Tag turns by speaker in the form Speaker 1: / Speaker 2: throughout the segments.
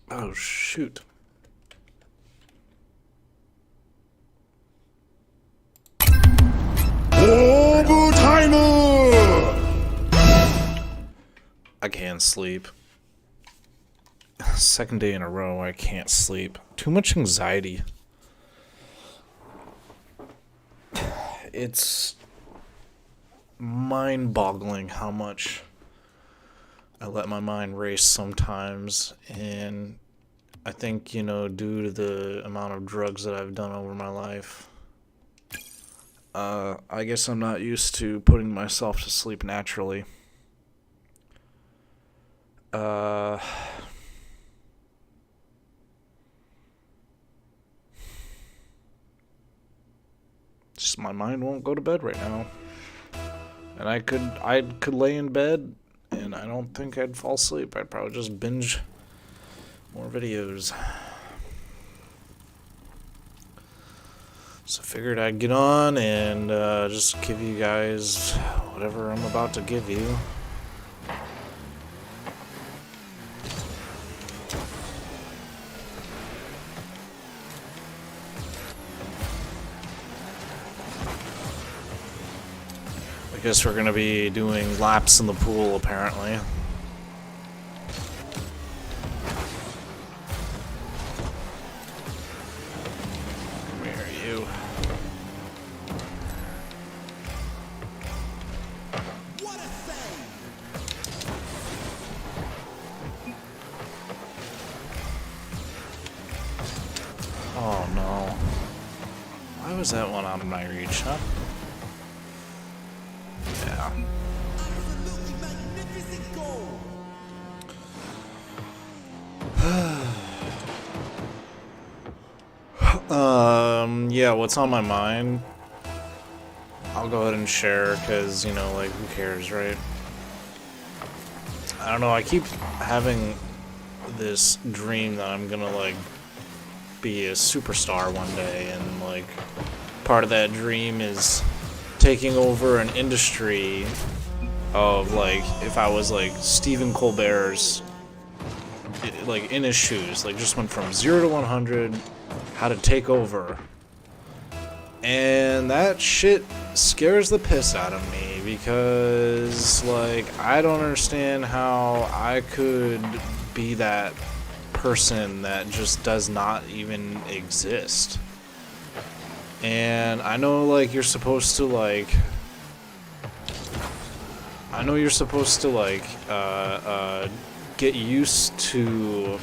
Speaker 1: Oh, shoot. Overtimer! I can't sleep. Second day in a row, I can't sleep. Too much anxiety. It's mind-boggling how much I let my mind race sometimes, and I think, due to the amount of drugs that I've done over my life, I guess I'm not used to putting myself to sleep naturally. Just my mind won't go to bed right now. And I could lay in bed and I don't think I'd fall asleep. I'd probably just binge more videos. So I figured I'd get on and just give you guys whatever I'm about to give you. I guess we're gonna be doing laps in the pool, apparently. Come here, you. What a save! Oh no. Why was that one out of my reach, huh? Yeah. Yeah, what's on my mind? I'll go ahead and share, because, who cares, right? I don't know, I keep having this dream that I'm gonna, be a superstar one day, and, part of that dream is taking over an industry of, if I was, Stephen Colbert's, in his shoes, just went from 0 to 100, how to take over. And that shit scares the piss out of me, because, I don't understand how I could be that person that just does not even exist. And I know, you're supposed to, I know you're supposed to, get used to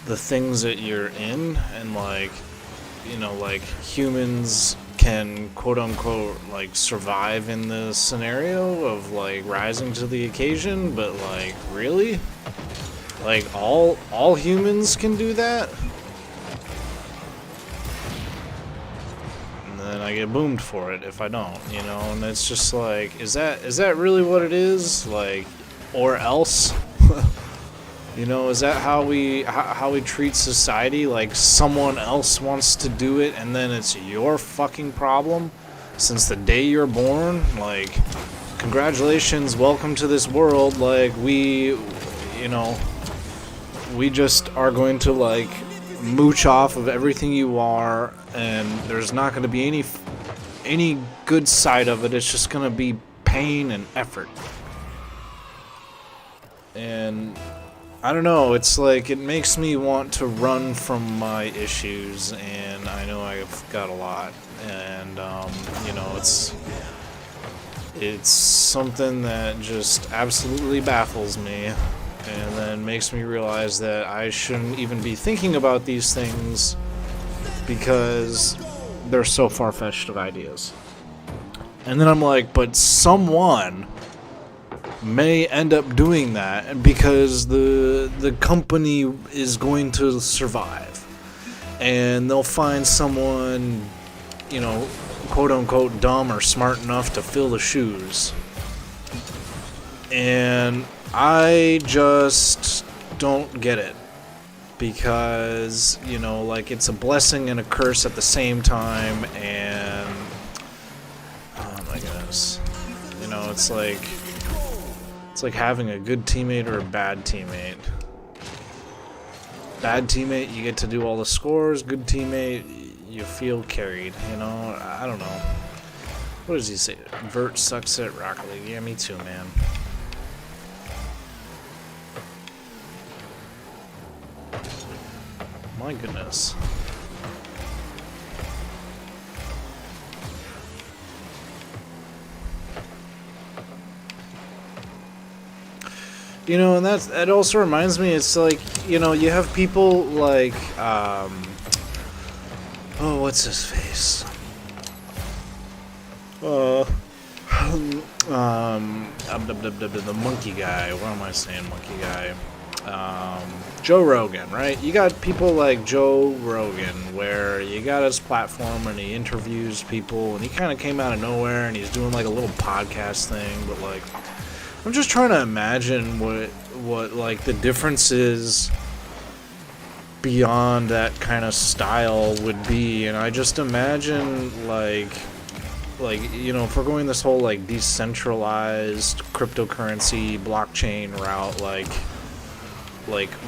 Speaker 1: the things that you're in, and, humans can, quote-unquote, survive in the scenario of, rising to the occasion, but, really? All humans can do that? And I get boomed for it if I don't, and it's just is that really what it is? Or else? Is that how we treat society? Someone else wants to do it and then it's your fucking problem since the day you're born? Congratulations, welcome to this world. We just are going to mooch off of everything you are, and there's not going to be any good side of it. It's just going to be pain and effort. And I don't know, it's it makes me want to run from my issues, and I know I've got a lot, and it's something that just absolutely baffles me. And then makes me realize that I shouldn't even be thinking about these things because they're so far-fetched of ideas. And then I'm but someone may end up doing that because the company is going to survive. And they'll find someone, quote-unquote dumb or smart enough to fill the shoes. And I just don't get it, because, it's a blessing and a curse at the same time, and, oh my goodness, it's It's like having a good teammate or a bad teammate. Bad teammate, you get to do all the scores. Good teammate, you feel carried, you know? I don't know. What does he say? Vert sucks at Rocket League. Yeah, me too, man. My goodness. You know, and that also reminds me, it's like, you know, you have people like, oh, what's his face? The monkey guy. What am I saying, monkey guy? Joe Rogan, right? You got people like Joe Rogan, where you got his platform and he interviews people, and he kind of came out of nowhere, and he's doing like a little podcast thing, but like, I'm just trying to imagine what like the difference is beyond that kind of style would be, and I just imagine like you know, if we're going this whole like decentralized cryptocurrency blockchain route, like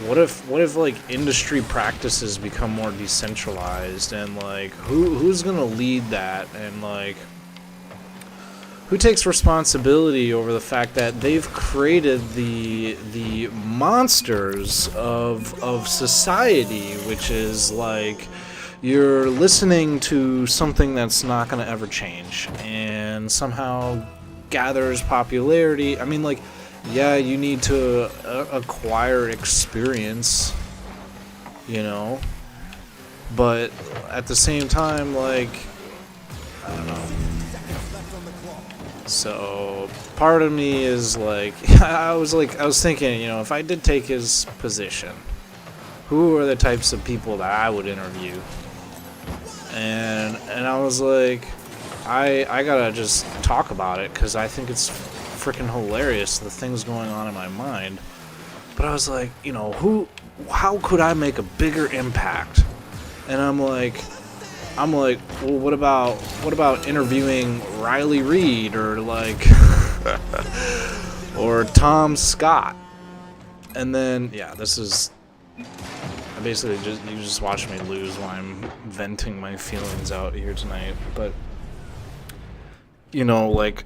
Speaker 1: what if like industry practices become more decentralized, and like who's gonna lead that, and like who takes responsibility over the fact that they've created the monsters of society, which is like you're listening to something that's not going to ever change and somehow gathers popularity. I mean, like, yeah, you need to acquire experience, you know, but at the same time, like, I don't know. So part of me is like, I was thinking, you know, if I did take his position, who are the types of people that I would interview? And I was like, I gotta just talk about it, because I think it's freaking hilarious, the things going on in my mind. But I was like, you know, how could I make a bigger impact? And I'm like, well, what about interviewing Riley Reid, or like, or Tom Scott? And then, yeah, I basically you just watch me lose while I'm venting my feelings out here tonight. But, you know, like,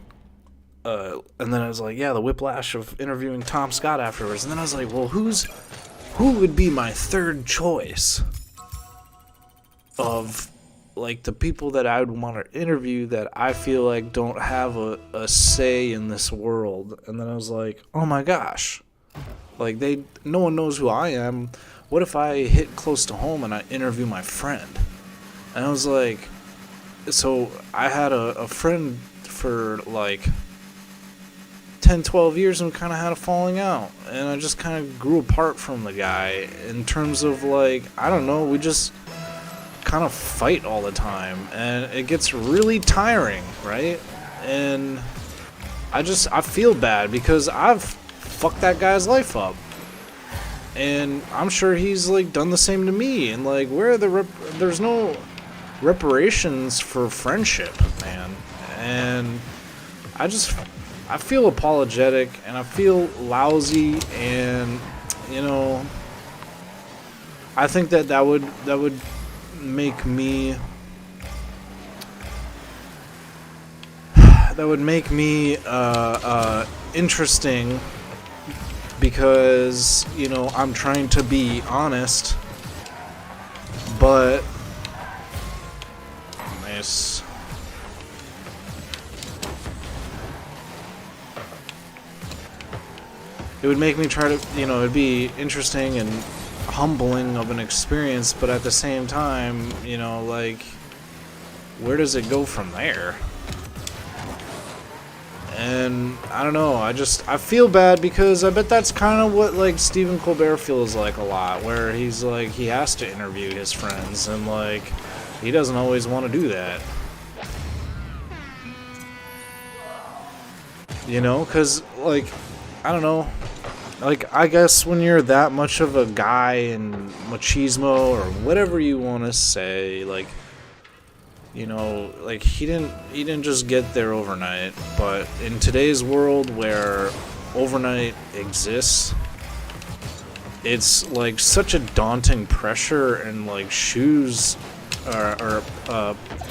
Speaker 1: and then I was like, yeah, the whiplash of interviewing Tom Scott afterwards. And then I was like, well, who would be my third choice of, like, the people that I would want to interview that I feel like don't have a say in this world? And then I was like, oh my gosh, like, no one knows who I am. What if I hit close to home and I interview my friend? And I was like, so I had a friend for like 10, 12 years, and we kind of had a falling out, and I just kind of grew apart from the guy in terms of, like, I don't know, we just kind of fight all the time, and it gets really tiring, right? And I feel bad because I've fucked that guy's life up, and I'm sure he's like done the same to me, and like, where are there's no reparations for friendship, man. And I feel apologetic, and I feel lousy, and, you know, I think that would make me interesting, because, you know, I'm trying to be honest, but nice. It would make me try to, you know, it'd be interesting and humbling of an experience, but at the same time, you know, like, where does it go from there? And I don't know, I feel bad, because I bet that's kind of what, like, Stephen Colbert feels like a lot, where he's like, he has to interview his friends, and like, he doesn't always want to do that. You know, because, like, I don't know, like, I guess when you're that much of a guy in machismo, or whatever you want to say, like, you know, like, he didn't just get there overnight, but in today's world where overnight exists, it's like such a daunting pressure and like shoes or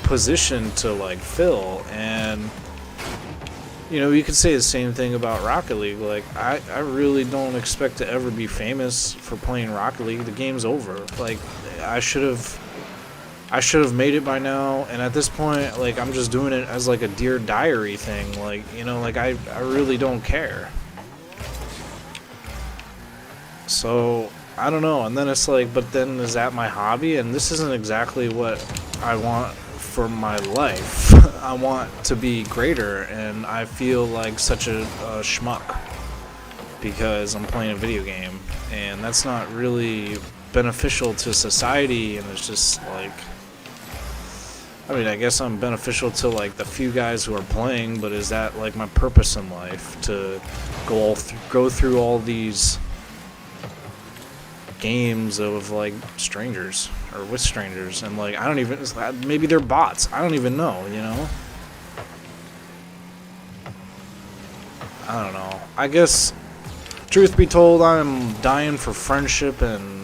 Speaker 1: position to like fill. And you could say the same thing about Rocket League. Like I really don't expect to ever be famous for playing Rocket League. The game's over. Like I should have made it by now, and at this point, like, I'm just doing it as like a Dear Diary thing. Like, like I really don't care. So, I don't know. And then it's like, but then is that my hobby? And this isn't exactly what I want for my life. I want to be greater, and I feel like such a schmuck because I'm playing a video game, and that's not really beneficial to society. And it's just like, I mean, I guess I'm beneficial to like the few guys who are playing, but is that like my purpose in life, to go through all these games of like strangers or with strangers, and like I don't even, maybe they're bots, I don't even know, I don't know. I guess, truth be told, I'm dying for friendship and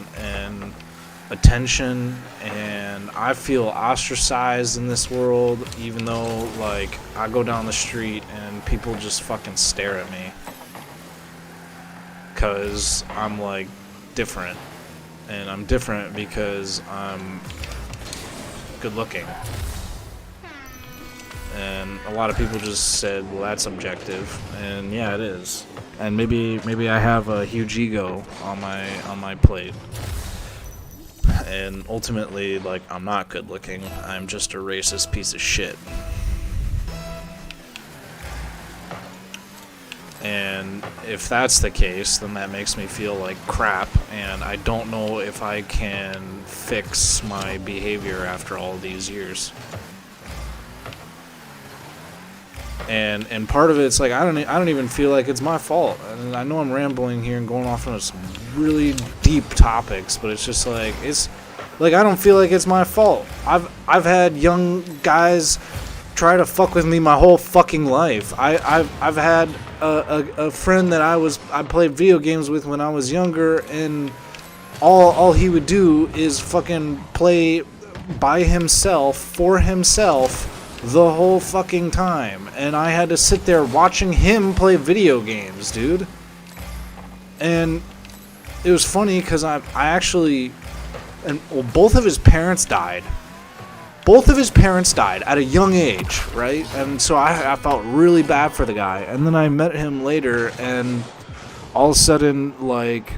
Speaker 1: attention, and I feel ostracized in this world, even though like I go down the street and people just fucking stare at me because I'm like different, and I'm different because I'm good looking. And a lot of people just said, well, that's objective, and yeah, it is. And maybe I have a huge ego on my plate, and ultimately, like, I'm not good looking. I'm just a racist piece of shit. And if that's the case, then that makes me feel like crap, and I don't know if I can fix my behavior after all these years. And part of it's like I don't even feel like it's my fault. And I know I'm rambling here and going off into some really deep topics, but it's just like I don't feel like it's my fault. I've had young guys try to fuck with me my whole fucking life. I've had a friend that I played video games with when I was younger, and all he would do is fucking play by himself for himself the whole fucking time, and I had to sit there watching him play video games, dude. And it was funny because I actually, both of his parents died. Both of his parents died at a young age, right? And so I felt really bad for the guy. And then I met him later, and all of a sudden, like,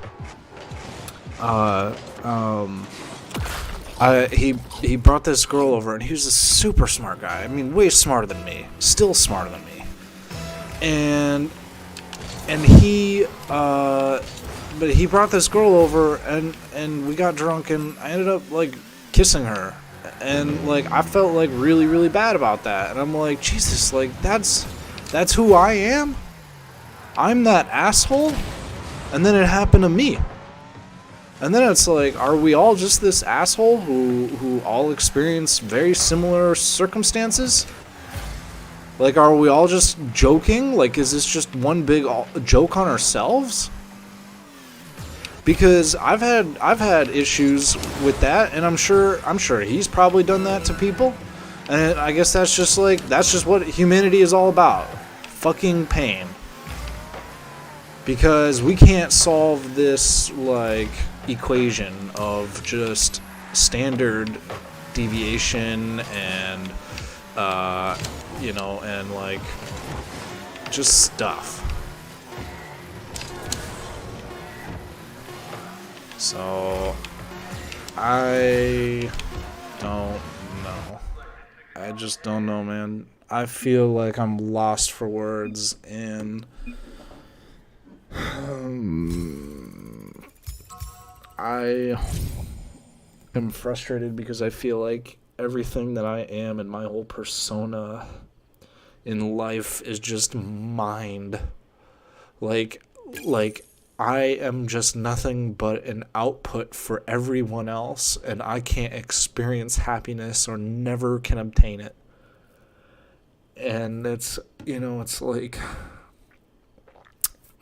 Speaker 1: he brought this girl over, and he was a super smart guy. I mean, way smarter than me. Still smarter than me. And he, but he brought this girl over, and we got drunk, and I ended up, like, kissing her. And, like, I felt, like, really, really bad about that. And I'm like, Jesus, like, that's who I am? I'm that asshole? And then it happened to me. And then it's like, are we all just this asshole who all experience very similar circumstances? Like, are we all just joking? Like, is this just one big joke on ourselves? Because I've had issues with that, and I'm sure he's probably done that to people. And I guess that's just what humanity is all about. Fucking pain. Because we can't solve this, like, equation of just standard deviation and and like just stuff. So I don't know. I just don't know, man. I feel like I'm lost for words, and I am frustrated because I feel like everything that I am and my whole persona in life is just mind. Like I am just nothing but an output for everyone else, and I can't experience happiness or never can obtain it. And it's like,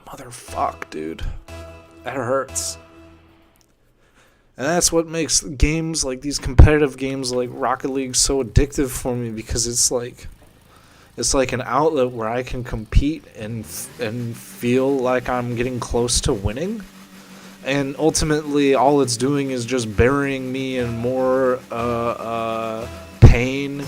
Speaker 1: Motherfuck, dude. That hurts. And that's what makes games like these competitive games like Rocket League so addictive for me, because it's like an outlet where I can compete and feel like I'm getting close to winning. And ultimately, all it's doing is just burying me in more pain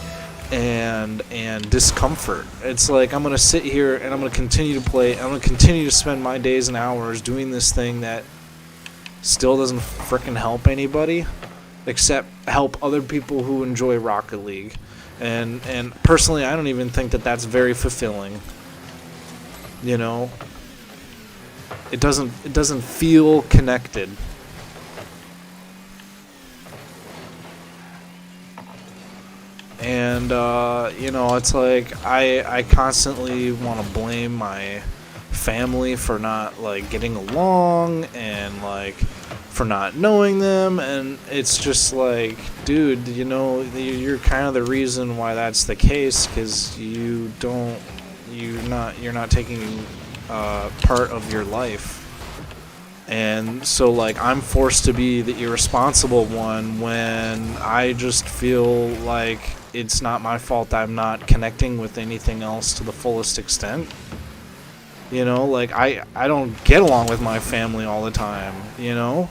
Speaker 1: and discomfort. It's like I'm gonna sit here and I'm gonna continue to play. I'm gonna continue to spend my days and hours doing this thing that still doesn't frickin' help anybody, except help other people who enjoy Rocket League. And personally, I don't even think that that's very fulfilling. You know, it doesn't feel connected. And you know, it's like I constantly want to blame my family for not like getting along, and like for not knowing them, and it's just like, dude, you know, you're kind of the reason why that's the case, because you're not taking part of your life. And so like I'm forced to be the irresponsible one when I just feel like it's not my fault I'm not connecting with anything else to the fullest extent. You know, like I don't get along with my family all the time, you know?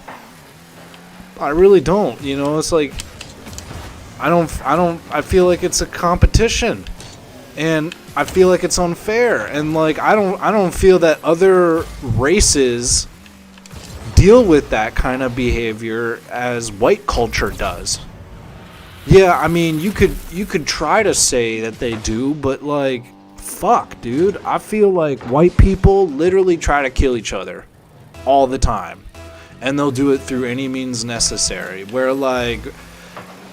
Speaker 1: I really don't, you know? It's like I feel like it's a competition. And I feel like it's unfair, and like I don't feel that other races deal with that kind of behavior as white culture does. Yeah, I mean, you could try to say that they do, but like, fuck, dude. I feel like white people literally try to kill each other all the time, and they'll do it through any means necessary. Where like,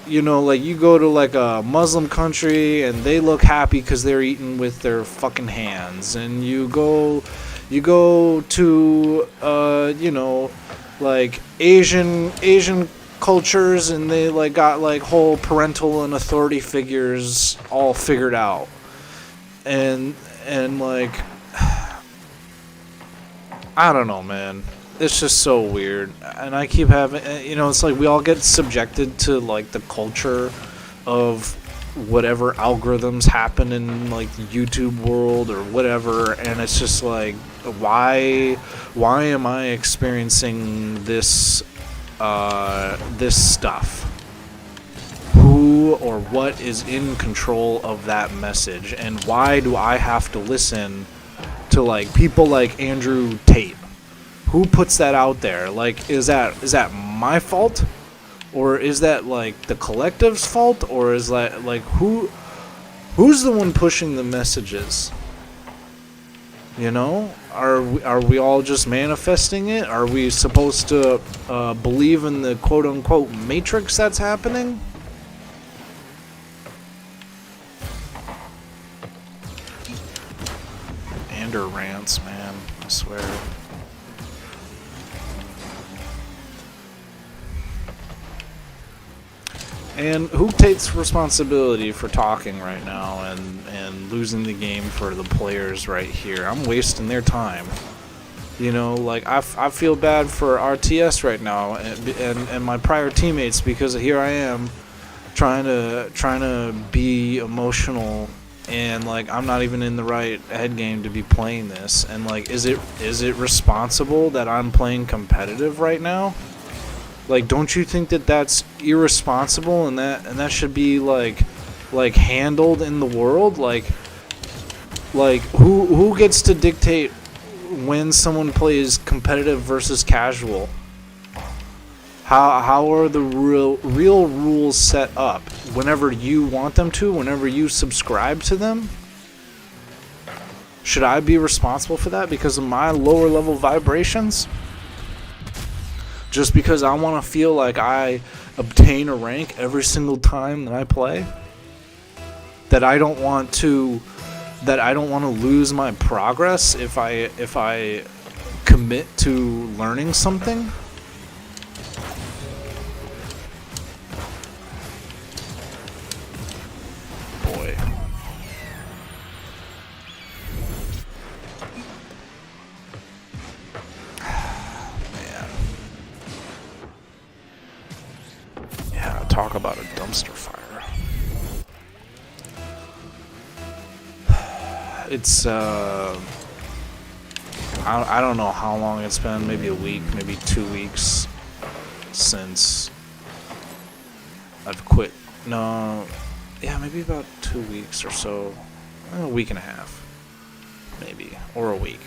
Speaker 1: you know, like you go to like a Muslim country and they look happy because they're eating with their fucking hands, and you go to you know, like Asian cultures, and they like got like whole parental and authority figures all figured out, and like I don't know, man. It's just so weird. And I keep having, you know, it's like we all get subjected to like the culture of whatever algorithms happen in like the YouTube world or whatever, and it's just like, why am I experiencing this stuff? Who or what is in control of that message, and why do I have to listen to like people like Andrew Tate? Who puts that out there? Like, is that my fault? Or is that like the collective's fault? Or is that like who's the one pushing the messages? You know? Are we all just manifesting it? Are we supposed to believe in the quote unquote matrix that's happening? Ander rants, man, I swear. And who takes responsibility for talking right now and losing the game for the players right here? I'm wasting their time. You know, like I feel bad for RTS right now and my prior teammates, because here I am trying to be emotional, and like I'm not even in the right head game to be playing this. And like, is it responsible that I'm playing competitive right now? Like, don't you think that that's irresponsible, and that should be like handled in the world? Like who gets to dictate when someone plays competitive versus casual? How are the real rules set up? Whenever you want them to, whenever you subscribe to them? Should I be responsible for that because of my lower level vibrations? Just because I want to feel like I obtain a rank every single time that I play? That I don't want to lose my progress if I commit to learning something? Boy. talk about a dumpster fire. It's, I don't know how long it's been, maybe a week, maybe 2 weeks since I've quit. No, yeah, maybe about 2 weeks or so, a week and a half, maybe, or a week,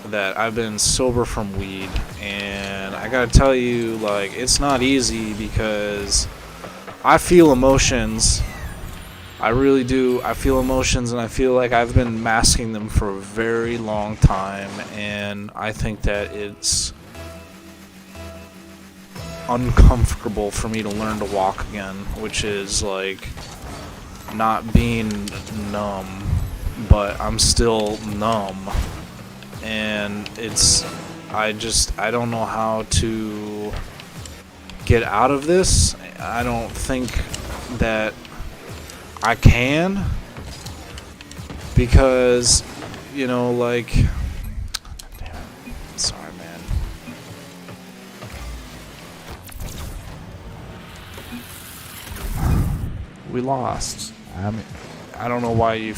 Speaker 1: that I've been sober from weed, and I gotta tell you, like, it's not easy because I feel emotions. I really do. I feel emotions, and I feel like I've been masking them for a very long time, and I think that it's uncomfortable for me to learn to walk again, which is like not being numb, but I'm still numb, and I don't know how to get out of this. I don't think that I can, because, you know, like, damn it. Sorry, man. We lost. I mean, I don't know why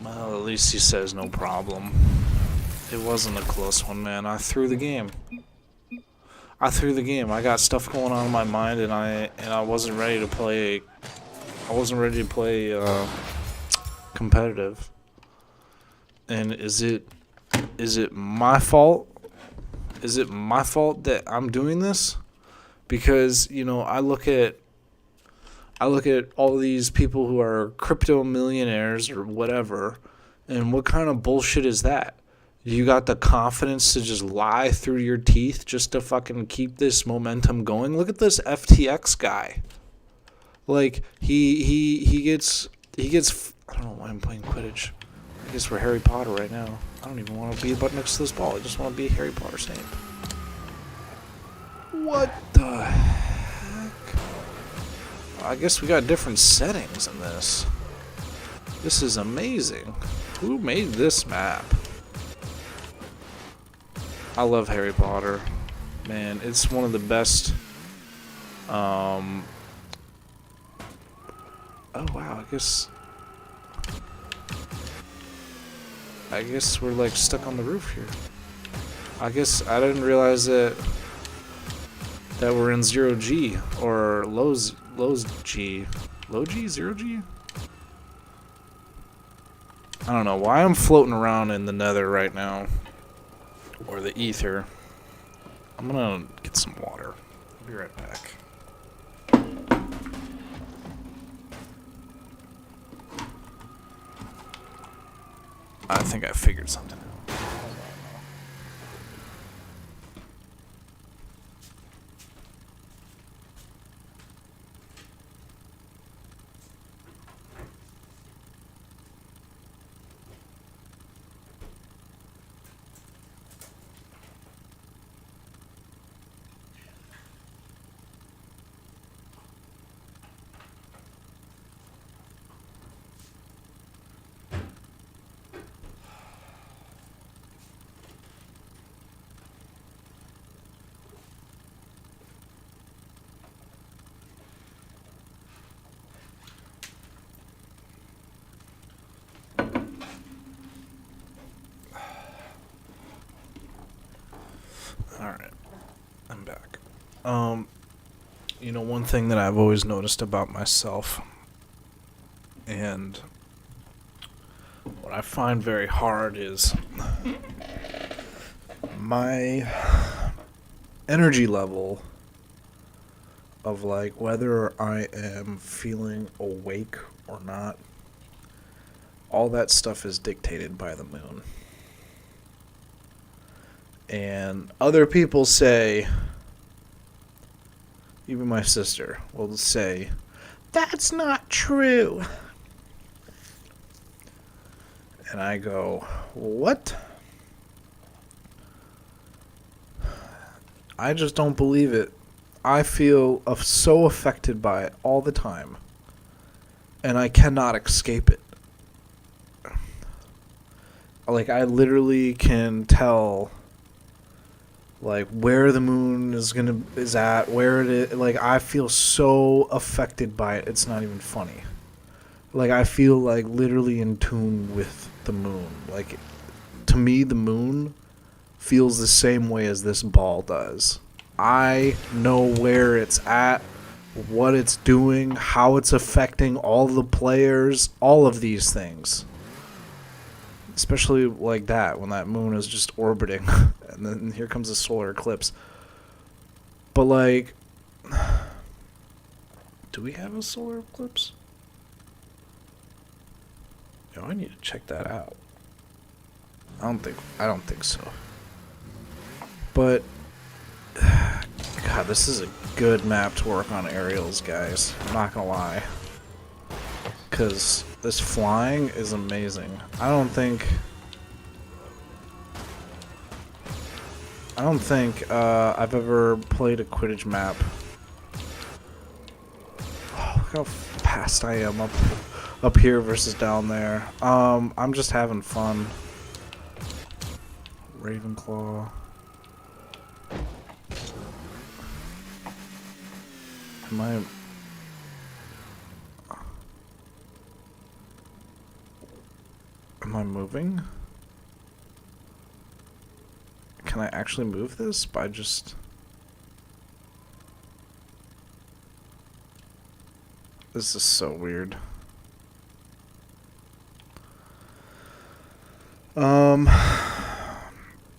Speaker 1: well, at least he says no problem. It wasn't a close one, man. I threw the game. I got stuff going on in my mind, and I wasn't ready to play. I wasn't ready to play competitive. And is it my fault? Is it my fault that I'm doing this? Because, you know, I look at all these people who are crypto millionaires or whatever, and what kind of bullshit is that? You got the confidence to just lie through your teeth just to fucking keep this momentum going? Look at this FTX guy. Like, he gets I don't know why I'm playing Quidditch. I guess we're Harry Potter right now. I don't even want to be butt next to this ball. I just want to be Harry Potter Snape. What the heck? I guess we got different settings in this. This is amazing. Who made this map? I love Harry Potter. Man, it's one of the best. Oh wow, I guess we're like stuck on the roof here. I guess I didn't realize that we're in 0G or low G. Low G? 0G? I don't know why I'm floating around in the nether right now. Or the ether. I'm gonna get some water. I'll be right back. I think I figured something out. Alright, I'm back. You know, one thing that I've always noticed about myself, and what I find very hard, is my energy level of, like, whether I am feeling awake or not. All that stuff is dictated by the moon. And other people say, even my sister will say, that's not true. And I go, what? I just don't believe it. I feel so affected by it all the time. And I cannot escape it. Like, I literally can tell like where the moon is at, where it is. Like I feel so affected by it. It's not even funny. Like I feel like literally in tune with the moon. Like to me, the moon feels the same way as this ball does. I know where it's at, what it's doing, how it's affecting all the players, all of these things. Especially like that, when that moon is just orbiting, and then here comes a solar eclipse. But like, do we have a solar eclipse? Yo, I need to check that out. I don't think so. But God, this is a good map to work on aerials, guys. I'm not gonna lie. Cause this flying is amazing. I don't think I've ever played a Quidditch map. Oh, look how fast I am up here versus down there. I'm just having fun. Ravenclaw. Am I moving? Can I actually move this by just... This is so weird.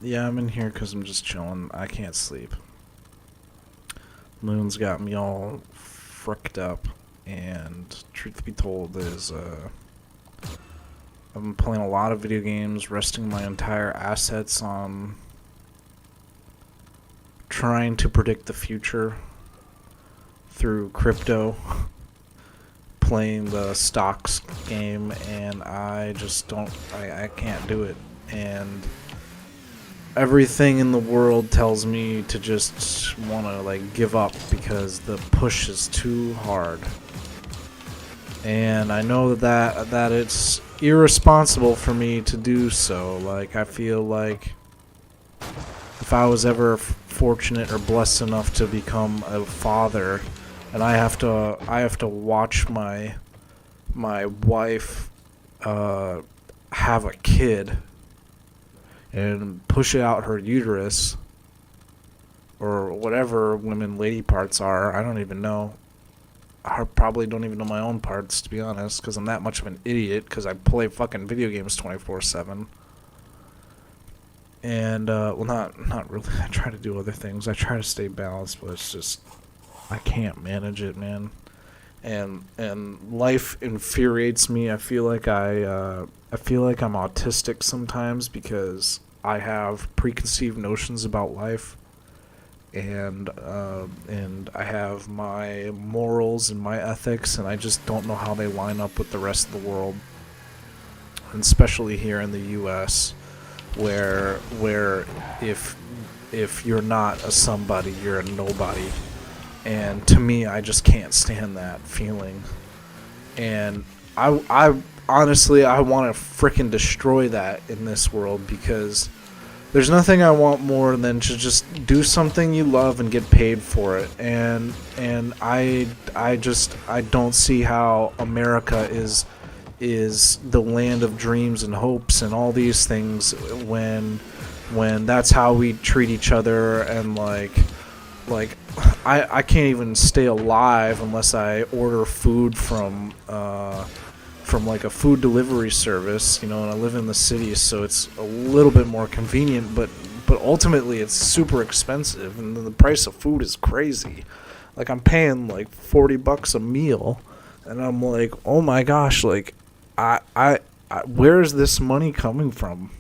Speaker 1: Yeah, I'm in here because I'm just chilling. I can't sleep. Moon's got me all fricked up, and truth be told is, I've been playing a lot of video games, resting my entire assets on trying to predict the future through crypto, playing the stocks game, and I just don't, I can't do it. And everything in the world tells me to just want to like give up because the push is too hard. And I know that it's irresponsible for me to do so. Like I feel like if I was ever fortunate or blessed enough to become a father, and I have to watch my wife have a kid and push it out her uterus, or whatever women lady parts are. I don't even know. I probably don't even know my own parts, to be honest, because I'm that much of an idiot, because I play fucking video games 24/7. And, well, not really. I try to do other things. I try to stay balanced, but it's just, I can't manage it, man. And life infuriates me. I feel like I'm autistic sometimes because I have preconceived notions about life, and I have my morals and my ethics, and I just don't know how they line up with the rest of the world, and especially here in the U.S., where if you're not a somebody, you're a nobody. And to me, I just can't stand that feeling. And I honestly, I want to frickin' destroy that in this world, because there's nothing I want more than to just do something you love and get paid for it. And I don't see how America is the land of dreams and hopes and all these things when that's how we treat each other. And like I can't even stay alive unless I order food from like a food delivery service, and I live in the city, so it's a little bit more convenient, but ultimately it's super expensive, and the price of food is crazy. Like I'm paying like $40 a meal, and I'm like, oh my gosh, like I where is this money coming from?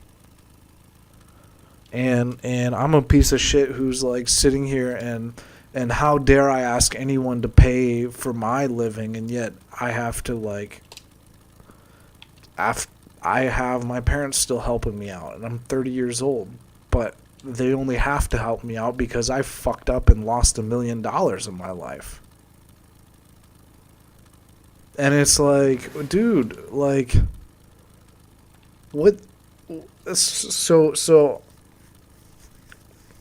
Speaker 1: And I'm a piece of shit who's like sitting here and how dare I ask anyone to pay for my living, and yet I have to like I have my parents still helping me out, and I'm 30 years old, but they only have to help me out because I fucked up and lost $1 million in my life. And it's like, dude, like, what? So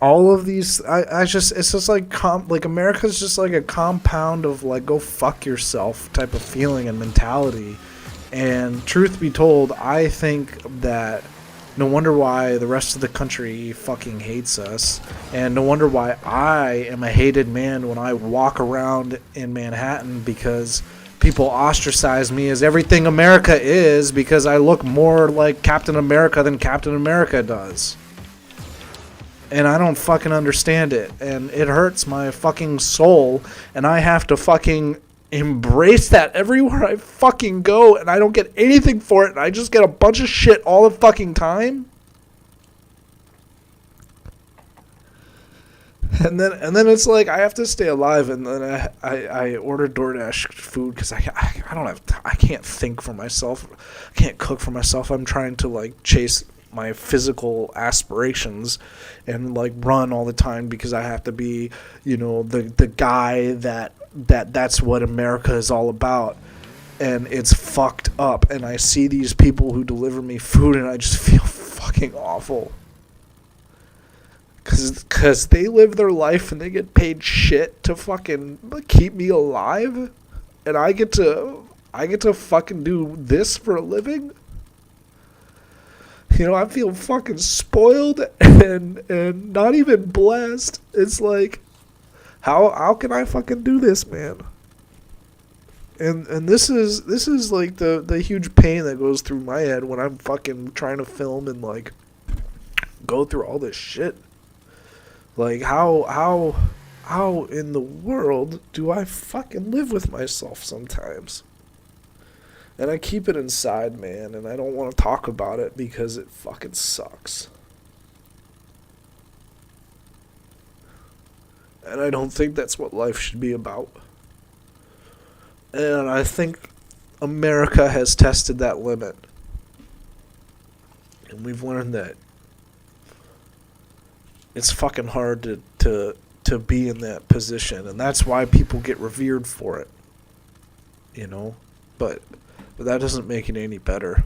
Speaker 1: all of these, I just, it's just like like America's just like a compound of like go fuck yourself type of feeling and mentality. And truth be told, I think that no wonder why the rest of the country fucking hates us, and no wonder why I am a hated man when I walk around in Manhattan, because people ostracize me as everything America is because I look more like Captain America than Captain America does. And I don't fucking understand it, and it hurts my fucking soul, and I have to fucking embrace that everywhere I fucking go, and I don't get anything for it, and I just get a bunch of shit all the fucking time. And then it's like I have to stay alive, and then I order DoorDash food because I can't think for myself, I can't cook for myself. I'm trying to like chase my physical aspirations and like run all the time because I have to be, you know, the guy that's what America is all about. And it's fucked up, and I see these people who deliver me food and I just feel fucking awful. Cause they live their life and they get paid shit to fucking keep me alive, and I get to fucking do this for a living. You know, I feel fucking spoiled and not even blessed. It's like, how can I fucking do this, man? And this is like the huge pain that goes through my head when I'm fucking trying to film and like go through all this shit. Like how in the world do I fucking live with myself sometimes? And I keep it inside, man, and I don't want to talk about it because it fucking sucks. And I don't think that's what life should be about. And I think America has tested that limit. And we've learned that it's fucking hard to be in that position. And that's why people get revered for it. You know? But that doesn't make it any better.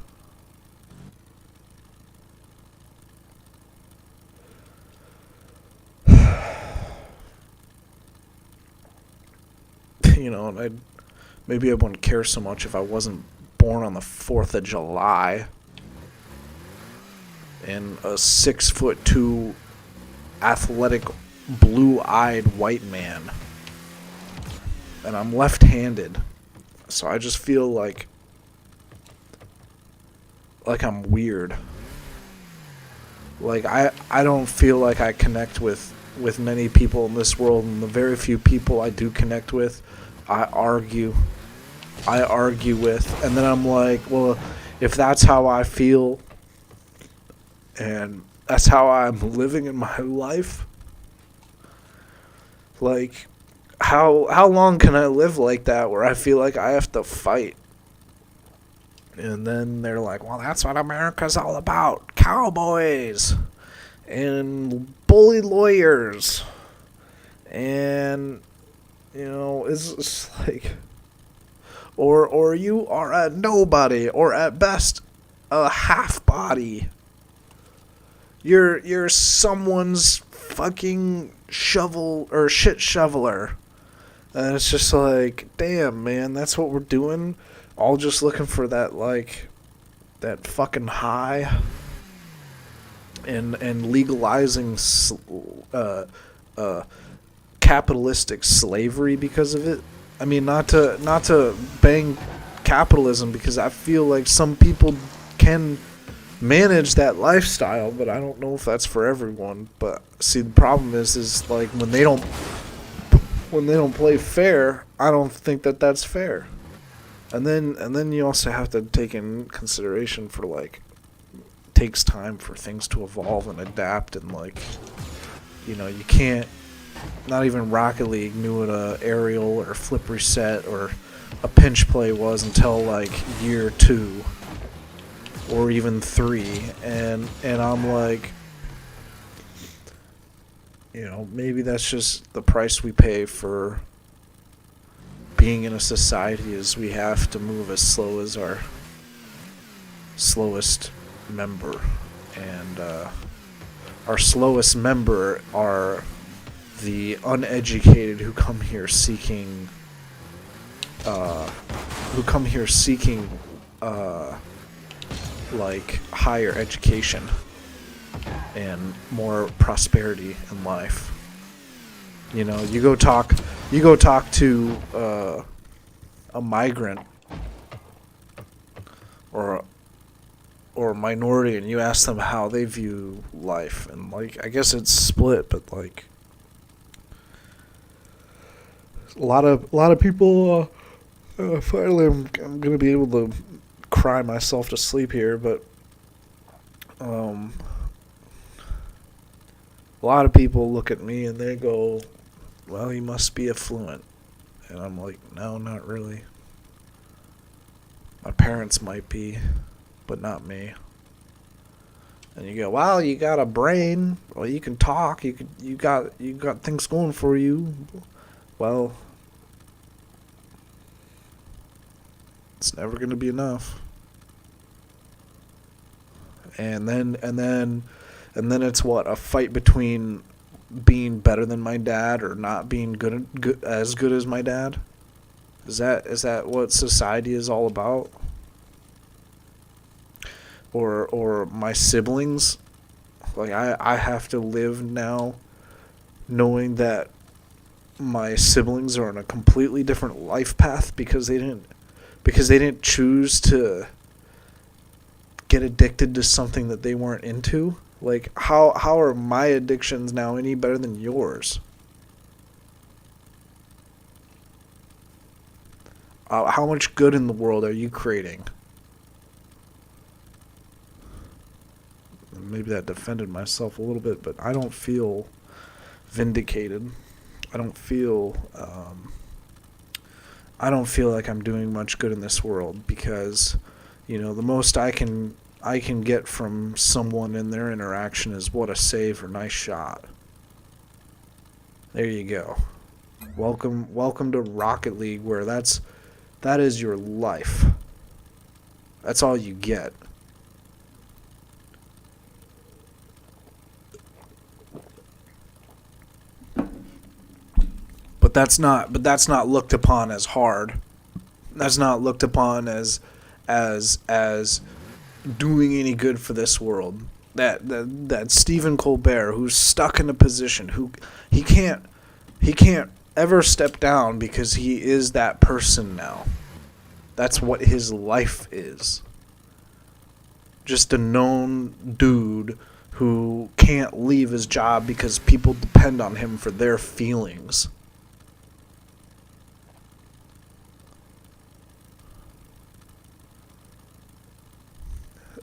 Speaker 1: You know, and maybe I wouldn't care so much if I wasn't born on the 4th of July and a 6'2" athletic blue-eyed white man. And I'm left-handed. So I just feel like I'm weird. Like I don't feel like I connect with many people in this world, and the very few people I do connect with, I argue with, and then I'm like, well, if that's how I feel and that's how I'm living in my life, like how long can I live like that where I feel like I have to fight? And then they're like, well, that's what America's all about. Cowboys and bully lawyers. And, you know, it's just like, or you are a nobody, or at best a half body. You're someone's fucking shovel or shit shoveler. And it's just like, damn, man, that's what we're doing? All just looking for that, like, that fucking high, and legalizing capitalistic slavery because of it. I mean, not to bang capitalism, because I feel like some people can manage that lifestyle, but I don't know if that's for everyone. But see, the problem is like when they don't play fair, I don't think that that's fair. And then you also have to take in consideration for, like, it takes time for things to evolve and adapt, and, like, you know, you can't, not even Rocket League knew what a aerial or flip reset or a pinch play was until, like, year 2 or even 3, and I'm like, you know, maybe that's just the price we pay for being in a society, is we have to move as slow as our slowest member. And our slowest member are the uneducated who come here seeking like higher education and more prosperity in life. You know, you go talk to a migrant or a minority, and you ask them how they view life, and like I guess it's split, but like a lot of people. Finally, I'm gonna be able to cry myself to sleep here, but a lot of people look at me and they go, "Well, you must be affluent," and I'm like, "No, not really. My parents might be, but not me." And you go, "Well, you got a brain. Well, you can talk. You got things going for you." Well, it's never going to be enough. And then it's what, a fight between being better than my dad or not being as good as my dad? Is that what society is all about? Or my siblings? Like I have to live now knowing that my siblings are on a completely different life path because they didn't choose to get addicted to something that they weren't into. Like, how are my addictions now any better than yours? How much good in the world are you creating? Maybe that defended myself a little bit, but I don't feel vindicated. I don't feel like I'm doing much good in this world because, you know, the most I can get from someone in their interaction is what a save or nice shot. There you go. Welcome to Rocket League, where that is your life. That's all you get. But that's not looked upon as hard. That's not looked upon as doing any good for this world. That Stephen Colbert, who's stuck in a position, who he can't ever step down because he is that person now. That's what his life is. Just a known dude who can't leave his job because people depend on him for their feelings.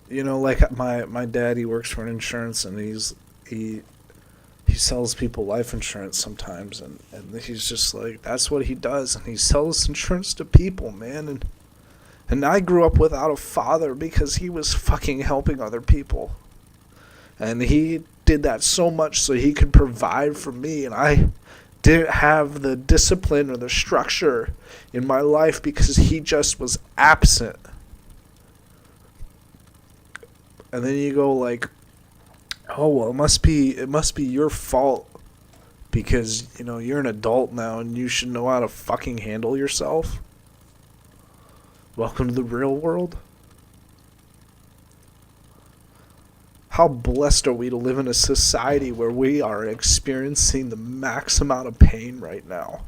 Speaker 1: You know, like my dad, he works for an insurance, and he sells people life insurance sometimes, and he's just like, that's what he does, and he sells insurance to people, man. And I grew up without a father because he was fucking helping other people, and he did that so much so he could provide for me, and I didn't have the discipline or the structure in my life because he just was absent. And then you go like, oh well, it must be your fault because, you know, you're an adult now and you should know how to fucking handle yourself. Welcome to the real world. How blessed are we to live in a society where we are experiencing the max amount of pain right now?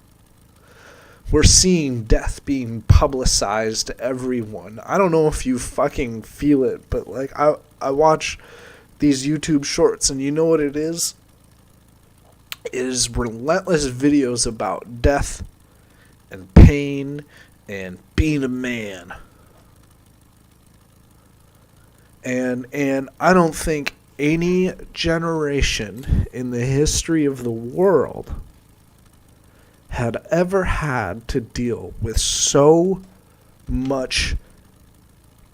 Speaker 1: We're seeing death being publicized to everyone. I don't know if you fucking feel it, but like I watch these YouTube shorts, and you know what it is? It is relentless videos about death and pain and being a man. And I don't think any generation in the history of the world had ever had to deal with so much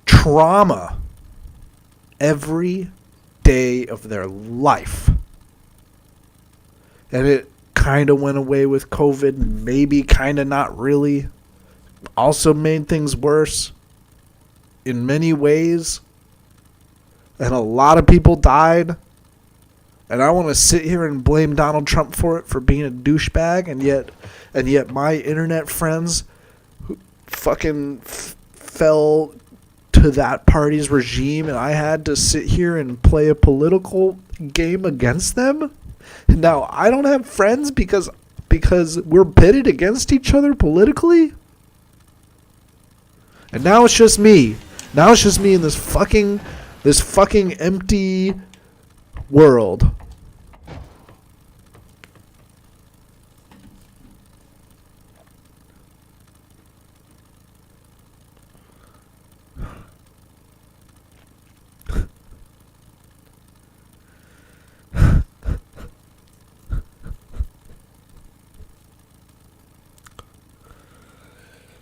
Speaker 1: trauma every day of their life. And it kind of went away with COVID, maybe kind of not really. Also made things worse in many ways. And a lot of people died.
Speaker 2: And I want to sit here and blame Donald Trump for it, for being a douchebag, and yet my internet friends who fucking fell to that party's regime, and I had to sit here and play a political game against them. And now I don't have friends because we're pitted against each other politically. And now it's just me. Now it's just me in this fucking empty world.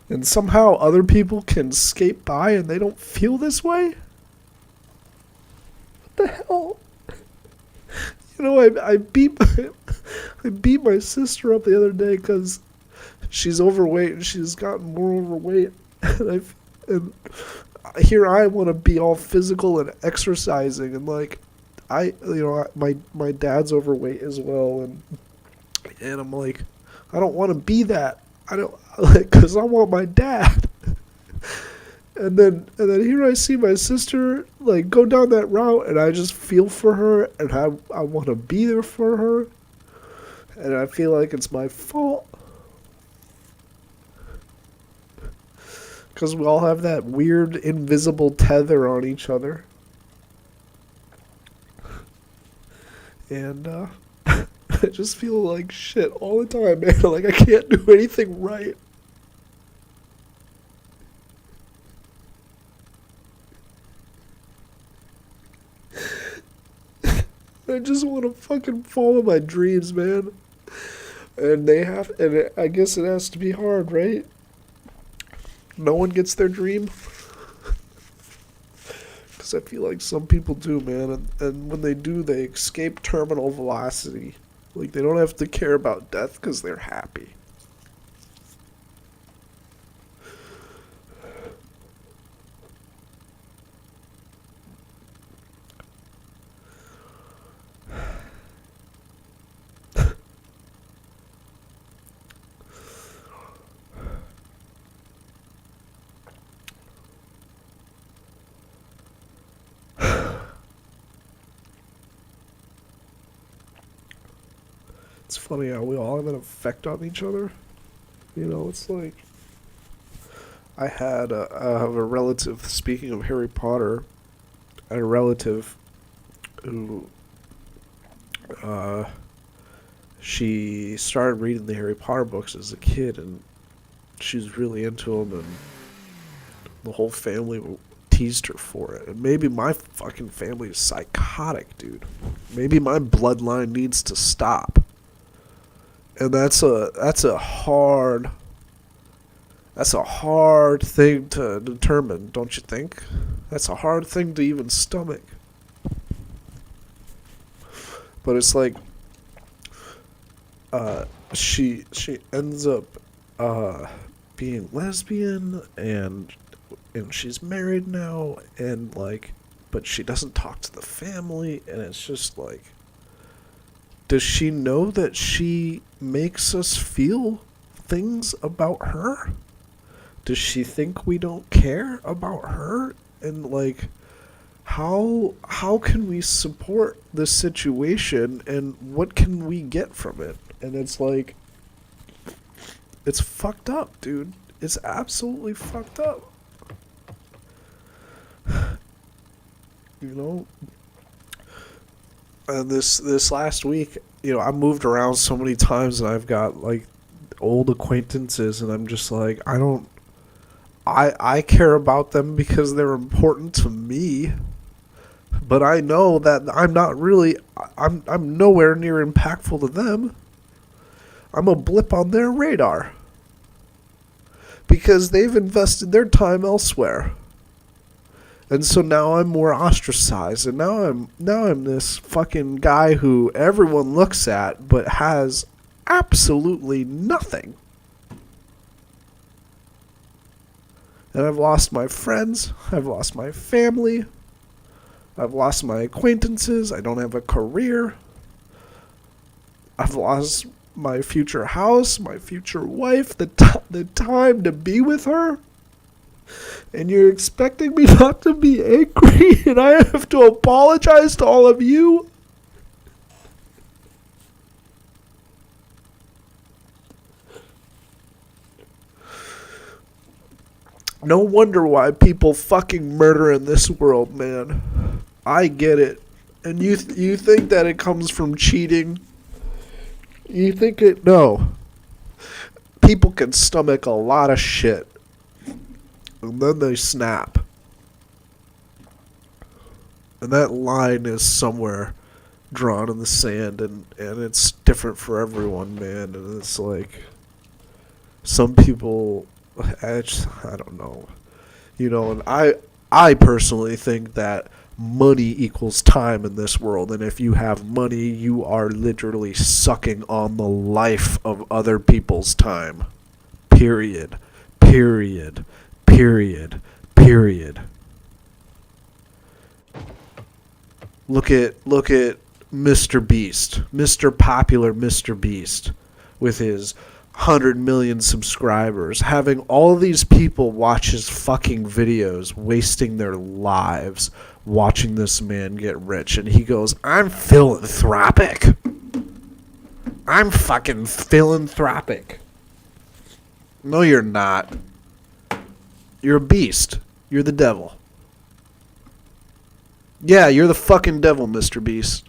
Speaker 2: And somehow other people can skate by and they don't feel this way? What the hell? You know, I beat my sister up the other day because she's overweight and she's gotten more overweight. And here I want to be all physical and exercising, and like my dad's overweight as well, and I'm like, I don't want to be that. I don't, like, cause I want my dad. And then here I see my sister like go down that route, and I just feel for her, and I want to be there for her, and I feel like it's my fault. Because we all have that weird invisible tether on each other. And I just feel like shit all the time, man. Like I can't do anything right. I just want to fucking follow my dreams, man. And I guess it has to be hard, right? No one gets their dream. Because I feel like some people do, man. And when they do, they escape terminal velocity. Like, they don't have to care about death because they're happy. It's funny how we all have an effect on each other. You know, it's like I have a relative, speaking of Harry Potter, I had a relative who she started reading the Harry Potter books as a kid, and she was really into them, and the whole family teased her for it. And maybe my fucking family is psychotic, dude. Maybe my bloodline needs to stop. And that's a hard thing to determine, don't you think? That's a hard thing to even stomach. But it's like she ends up being lesbian, and she's married now, and like, but she doesn't talk to the family, and it's just like, does she know that she makes us feel things about her? Does she think we don't care about her? And like, how can we support this situation, and what can we get from it? And it's like, it's fucked up, dude. It's absolutely fucked up. You know? And this last week, you know, I moved around so many times, and I've got like old acquaintances, and I'm just like, I care about them because they're important to me, but I know that I'm nowhere near impactful to them. I'm a blip on their radar because they've invested their time elsewhere. And so now I'm more ostracized, and now I'm this fucking guy who everyone looks at but has absolutely nothing. And I've lost my friends, I've lost my family, I've lost my acquaintances, I don't have a career. I've lost my future house, my future wife, the time to be with her. And you're expecting me not to be angry, and I have to apologize to all of you? No wonder why people fucking murder in this world, man. I get it. And you think that it comes from cheating? You think it... No. People can stomach a lot of shit. And then they snap. And that line is somewhere drawn in the sand, and it's different for everyone, man. And it's like... Some people... I don't know. You know, and I personally think that money equals time in this world, and if you have money, you are literally sucking on the life of other people's time. Period. Period. Period. Period. Look at Mr. Beast, Mr. Popular Mr. Beast, with his 100 million subscribers, having all these people watch his fucking videos, wasting their lives watching this man get rich, and he goes, I'm philanthropic. I'm fucking philanthropic. No, you're not. You're a beast. You're the devil. Yeah, you're the fucking devil, Mr. Beast.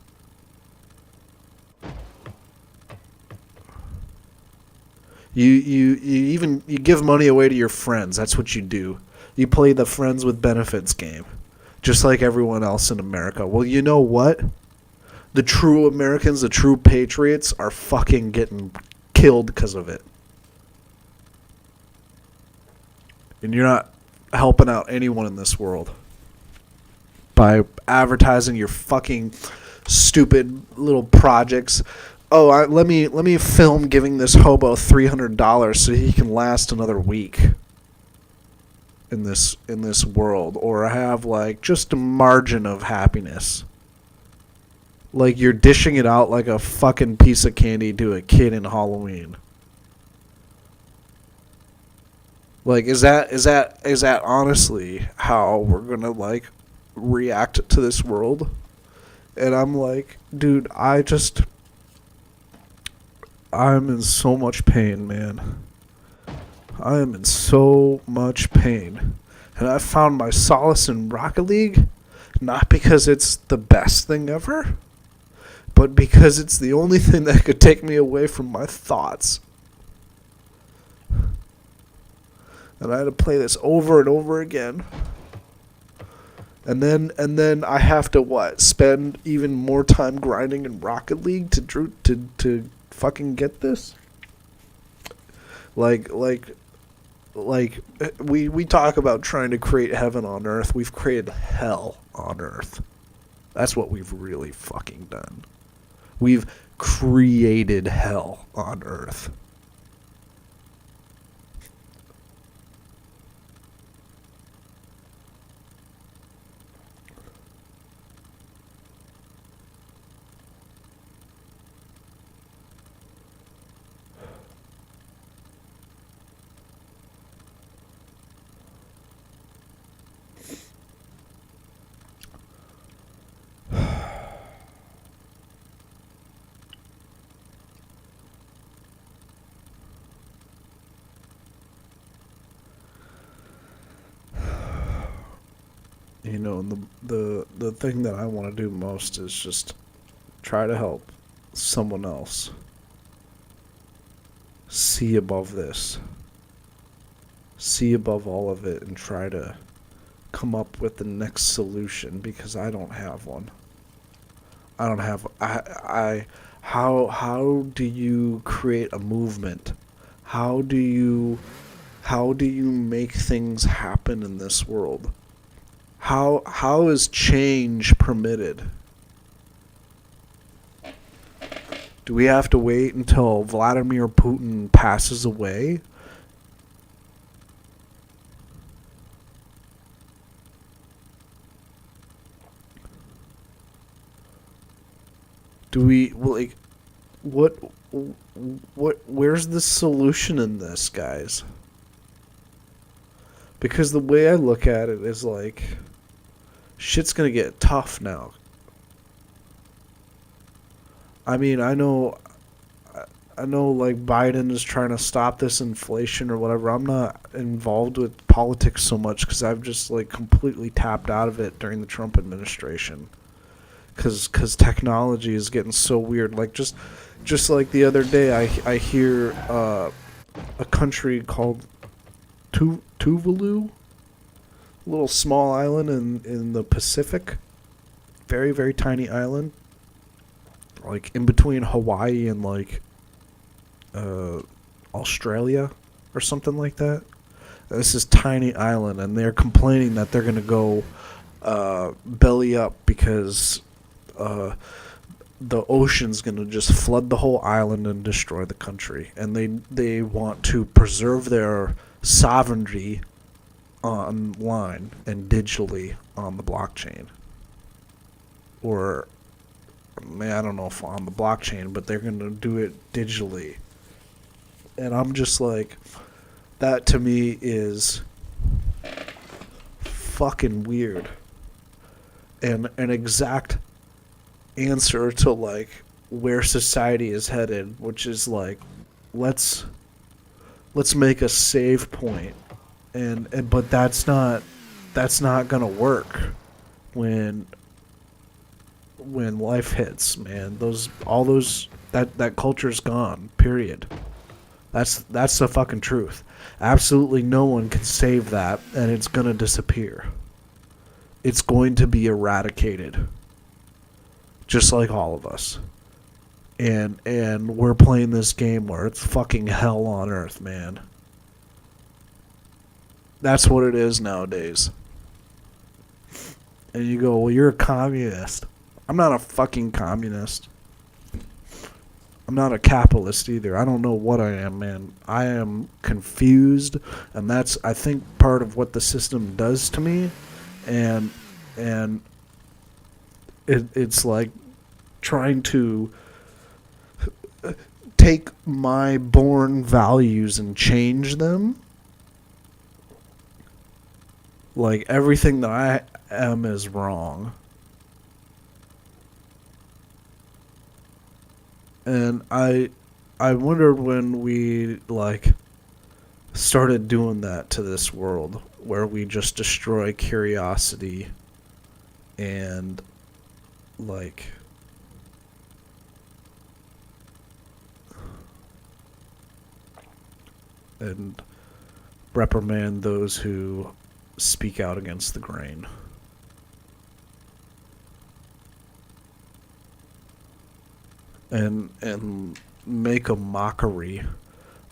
Speaker 2: You give money away to your friends. That's what you do. You play the friends with benefits game, just like everyone else in America. Well, you know what? The true Americans, the true patriots, are fucking getting killed because of it. And you're not helping out anyone in this world by advertising your fucking stupid little projects. Oh, let me film giving this hobo $300 so he can last another week in this world, or have like just a margin of happiness. Like you're dishing it out like a fucking piece of candy to a kid in Halloween. Like is that honestly how we're gonna like react to this world? And I'm like, dude, I'm in so much pain, man. I am in so much pain. And I found my solace in Rocket League, not because it's the best thing ever, but because it's the only thing that could take me away from my thoughts. And I had to play this over and over again. And then I have to what? Spend even more time grinding in Rocket League to fucking get this? Like we talk about trying to create heaven on earth. We've created hell on earth. That's what we've really fucking done. We've created hell on earth. You know, and the thing that I want to do most is just try to help someone else see above this, see above all of it, and try to come up with the next solution, because I don't have one. I don't have how do you create a movement? How do you make things happen in this world? How is change permitted? Do we have to wait until Vladimir Putin passes away? Do we, like, what where's the solution in this, guys? Because the way I look at it is like shit's gonna get tough now. I mean, I know like Biden is trying to stop this inflation or whatever. I'm not involved with politics so much because I've just like completely tapped out of it during the Trump administration. Because technology is getting so weird. Like just like the other day, I hear a country called Tuvalu, a little small island in the Pacific, very very tiny island, like in between Hawaii and like Australia or something like that. This is tiny island, and they're complaining that they're gonna go belly up because the ocean's gonna just flood the whole island and destroy the country, and they want to preserve their sovereignty online and digitally on the blockchain, or I don't know if on the blockchain, but they're gonna do it digitally. And I'm just like, that to me is fucking weird. And an exact answer to like where society is headed, which is like, let's make a save point, and but that's not gonna work when life hits, man. That culture's gone. Period. That's the fucking truth. Absolutely no one can save that, and it's gonna disappear. It's going to be eradicated. Just like all of us. And we're playing this game where it's fucking hell on earth, man. That's what it is nowadays. And you go, well, you're a communist. I'm not a fucking communist. I'm not a capitalist either. I don't know what I am, man. I am confused, and that's, I think, part of what the system does to me. And it's like trying to take my born values and change them. Like everything that I am is wrong. And I wondered when we like started doing that to this world, where we just destroy curiosity and like and reprimand those who speak out against the grain. And make a mockery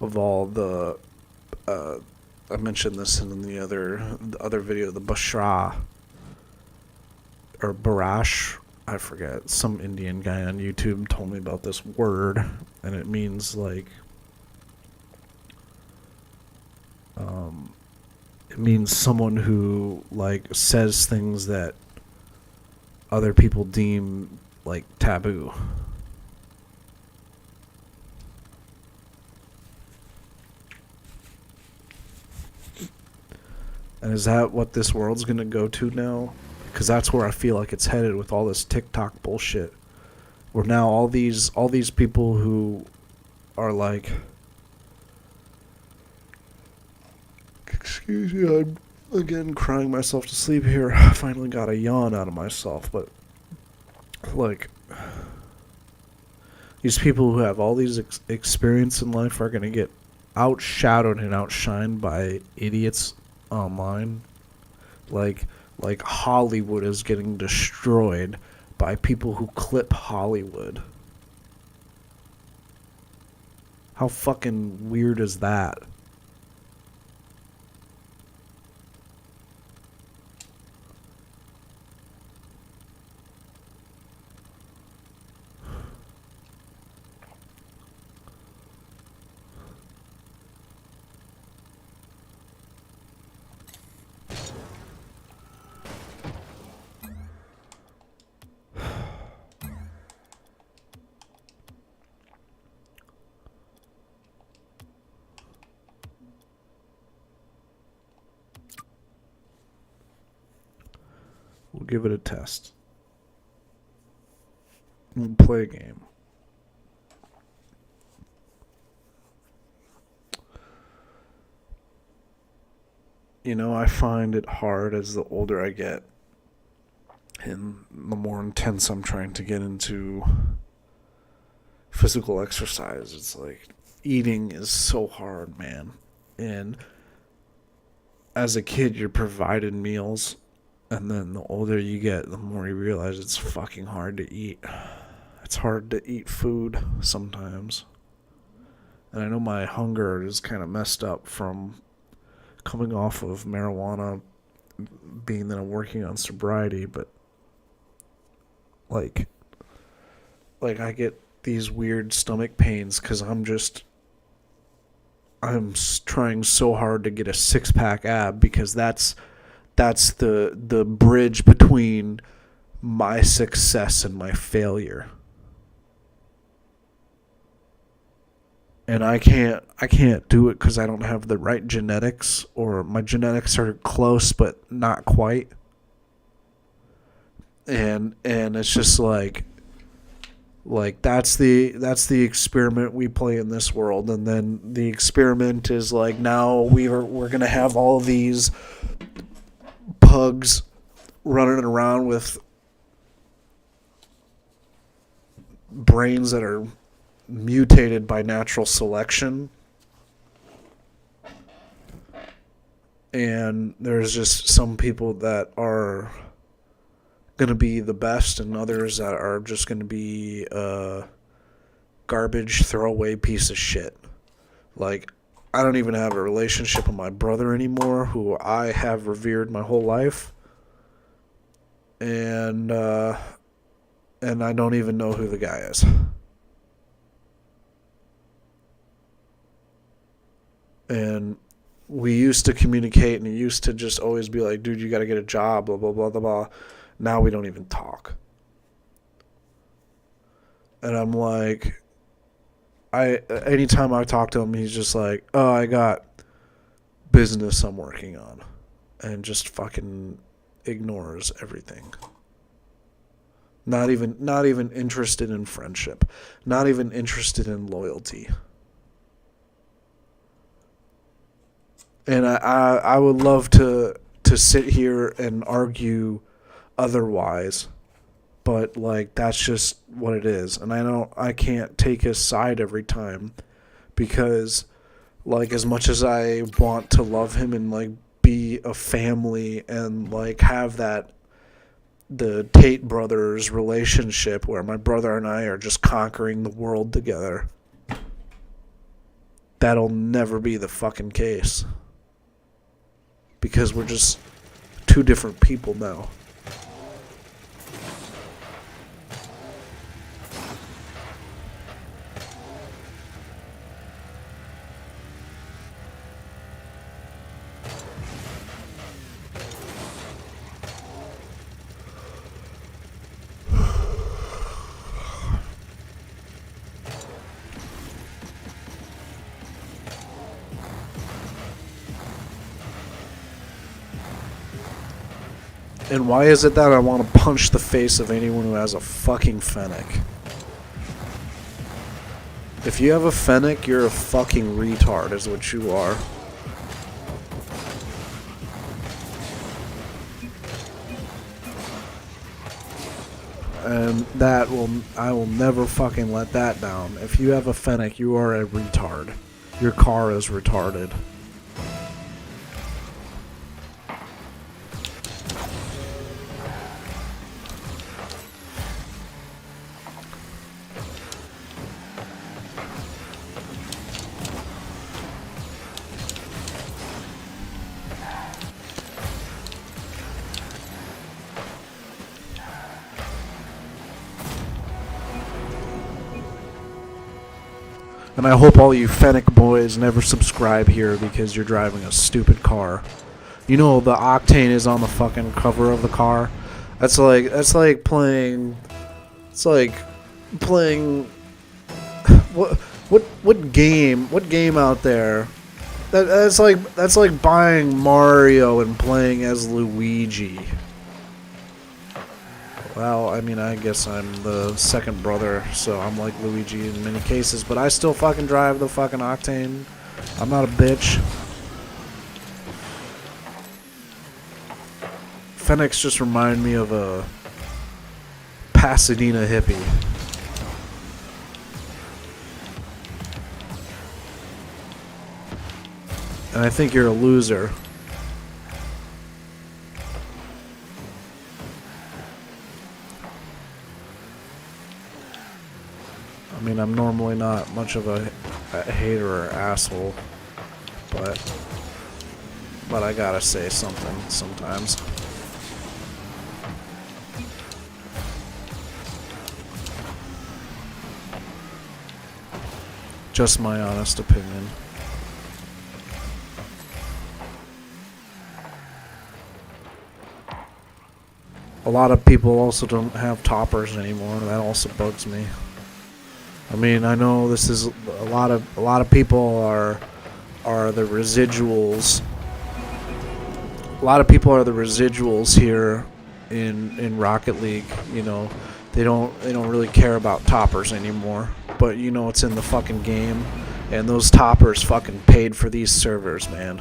Speaker 2: of all the I mentioned this in the other video, the Bashar or Barash, I forget. Some Indian guy on YouTube told me about this word, and it means like it means someone who like says things that other people deem like taboo. And is that what this world's gonna go to now? Because that's where I feel like it's headed with all this TikTok bullshit. Where now all these people who are like, excuse me, I'm again crying myself to sleep here. I finally got a yawn out of myself, but like these people who have all these experience in life are gonna get outshadowed and outshined by idiots online. Like Hollywood is getting destroyed by people who clip Hollywood. How fucking weird is that? We'll give it a test. We'll play a game. You know, I find it hard as the older I get and the more intense I'm trying to get into physical exercise. It's like eating is so hard, man. And as a kid, you're provided meals, and then the older you get, the more you realize it's fucking hard to eat. It's hard to eat food sometimes. And I know my hunger is kind of messed up from coming off of marijuana, being that I'm working on sobriety, but like I get these weird stomach pains because I'm trying so hard to get a 6-pack ab, because that's the bridge between my success and my failure. And I can't do it because I don't have the right genetics, or my genetics are close but not quite. And it's just like that's the experiment we play in this world. And then the experiment is like, now we're gonna have all these pugs running around with brains that are mutated by natural selection, and there's just some people that are going to be the best and others that are just going to be garbage, throwaway piece of shit. Like, I don't even have a relationship with my brother anymore, who I have revered my whole life, and I don't even know who the guy is. And we used to communicate, and he used to just always be like, dude, you got to get a job, blah, blah, blah, blah, blah. Now we don't even talk. And I'm like, anytime I talk to him, he's just like, oh, I got business I'm working on. And just fucking ignores everything. Not even interested in friendship. Not even interested in loyalty. And I would love to sit here and argue otherwise, but like, that's just what it is. And I can't take his side every time, because like, as much as I want to love him and like be a family and like have the Tate brothers relationship where my brother and I are just conquering the world together, that'll never be the fucking case. Because we're just two different people now. And why is it that I want to punch the face of anyone who has a fucking fennec? If you have a fennec, you're a fucking retard, is what you are. And I will never fucking let that down. If you have a fennec, you are a retard. Your car is retarded. And I hope all you Fennec boys never subscribe here because you're driving a stupid car. You know the octane is on the fucking cover of the car. That's like playing. It's like playing. What game out there? That's like buying Mario and playing as Luigi. Well, I mean, I guess I'm the second brother, so I'm like Luigi in many cases, but I still fucking drive the fucking Octane. I'm not a bitch. Fenix just reminded me of a Pasadena hippie. And I think you're a loser. I mean, I'm normally not much of a hater or asshole, but I gotta say something sometimes. Just my honest opinion. A lot of people also don't have toppers anymore. That also bugs me. I mean, I know this is a lot of people are the residuals. A lot of people are the residuals here in Rocket League. You know, they don't really care about toppers anymore. But you know, it's in the fucking game, and those toppers fucking paid for these servers, man.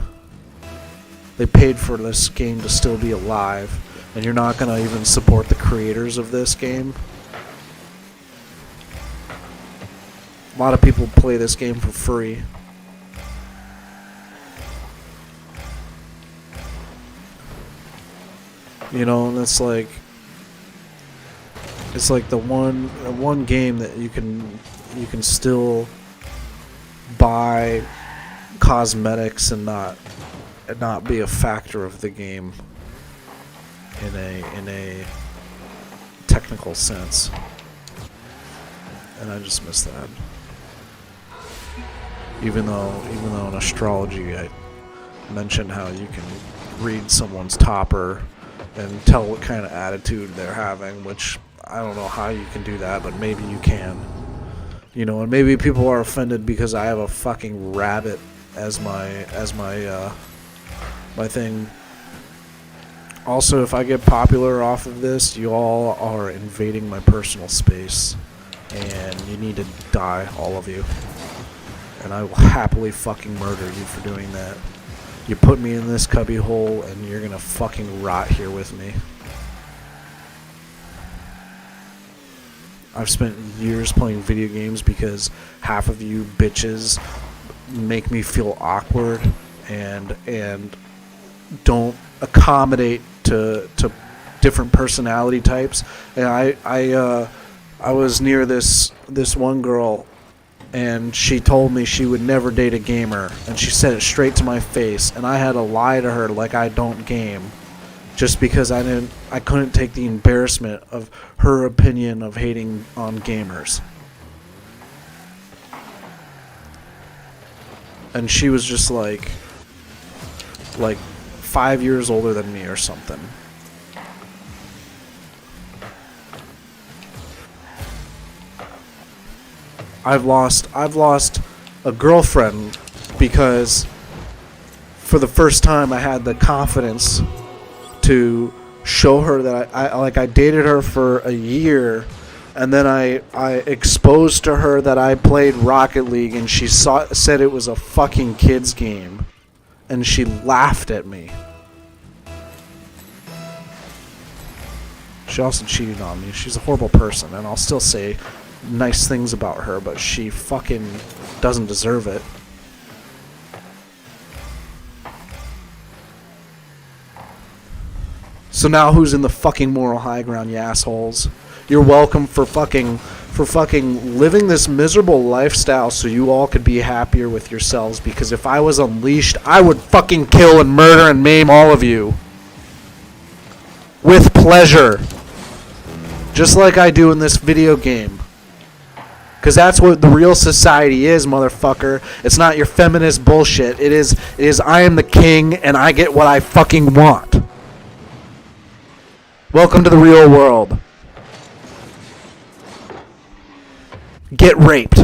Speaker 2: They paid for this game to still be alive, and you're not gonna even support the creators of this game. A lot of people play this game for free. You know, and it's like the one game that you can still buy cosmetics and not be a factor of the game in a technical sense. And I just miss that. Even though in Astrology I mentioned how you can read someone's topper and tell what kind of attitude they're having, which I don't know how you can do that, but maybe you can. You know, and maybe people are offended because I have a fucking rabbit as my thing. Also, if I get popular off of this, you all are invading my personal space, and you need to die, all of you. And I will happily fucking murder you for doing that. You put me in this cubby hole, and you're gonna fucking rot here with me. I've spent years playing video games because half of you bitches make me feel awkward and don't accommodate to different personality types. And I was near this one girl, and she told me she would never date a gamer, and she said it straight to my face, and I had to lie to her like I don't game, just because I couldn't take the embarrassment of her opinion of hating on gamers. And she was just like 5 years older than me or something. I've lost a girlfriend because for the first time I had the confidence to show her that I dated her for a year, and then I exposed to her that I played Rocket League, and she said it was a fucking kid's game, and she laughed at me. She also cheated on me. She's a horrible person, and I'll still say nice things about her, but she fucking doesn't deserve it. So now who's in the fucking moral high ground, you assholes? You're welcome for fucking living this miserable lifestyle so you all could be happier with yourselves, because if I was unleashed, I would fucking kill and murder and maim all of you. With pleasure. Just like I do in this video game. Because that's what the real society is, motherfucker. It's not your feminist bullshit. It is I am the king and I get what I fucking want. Welcome to the real world. Get raped.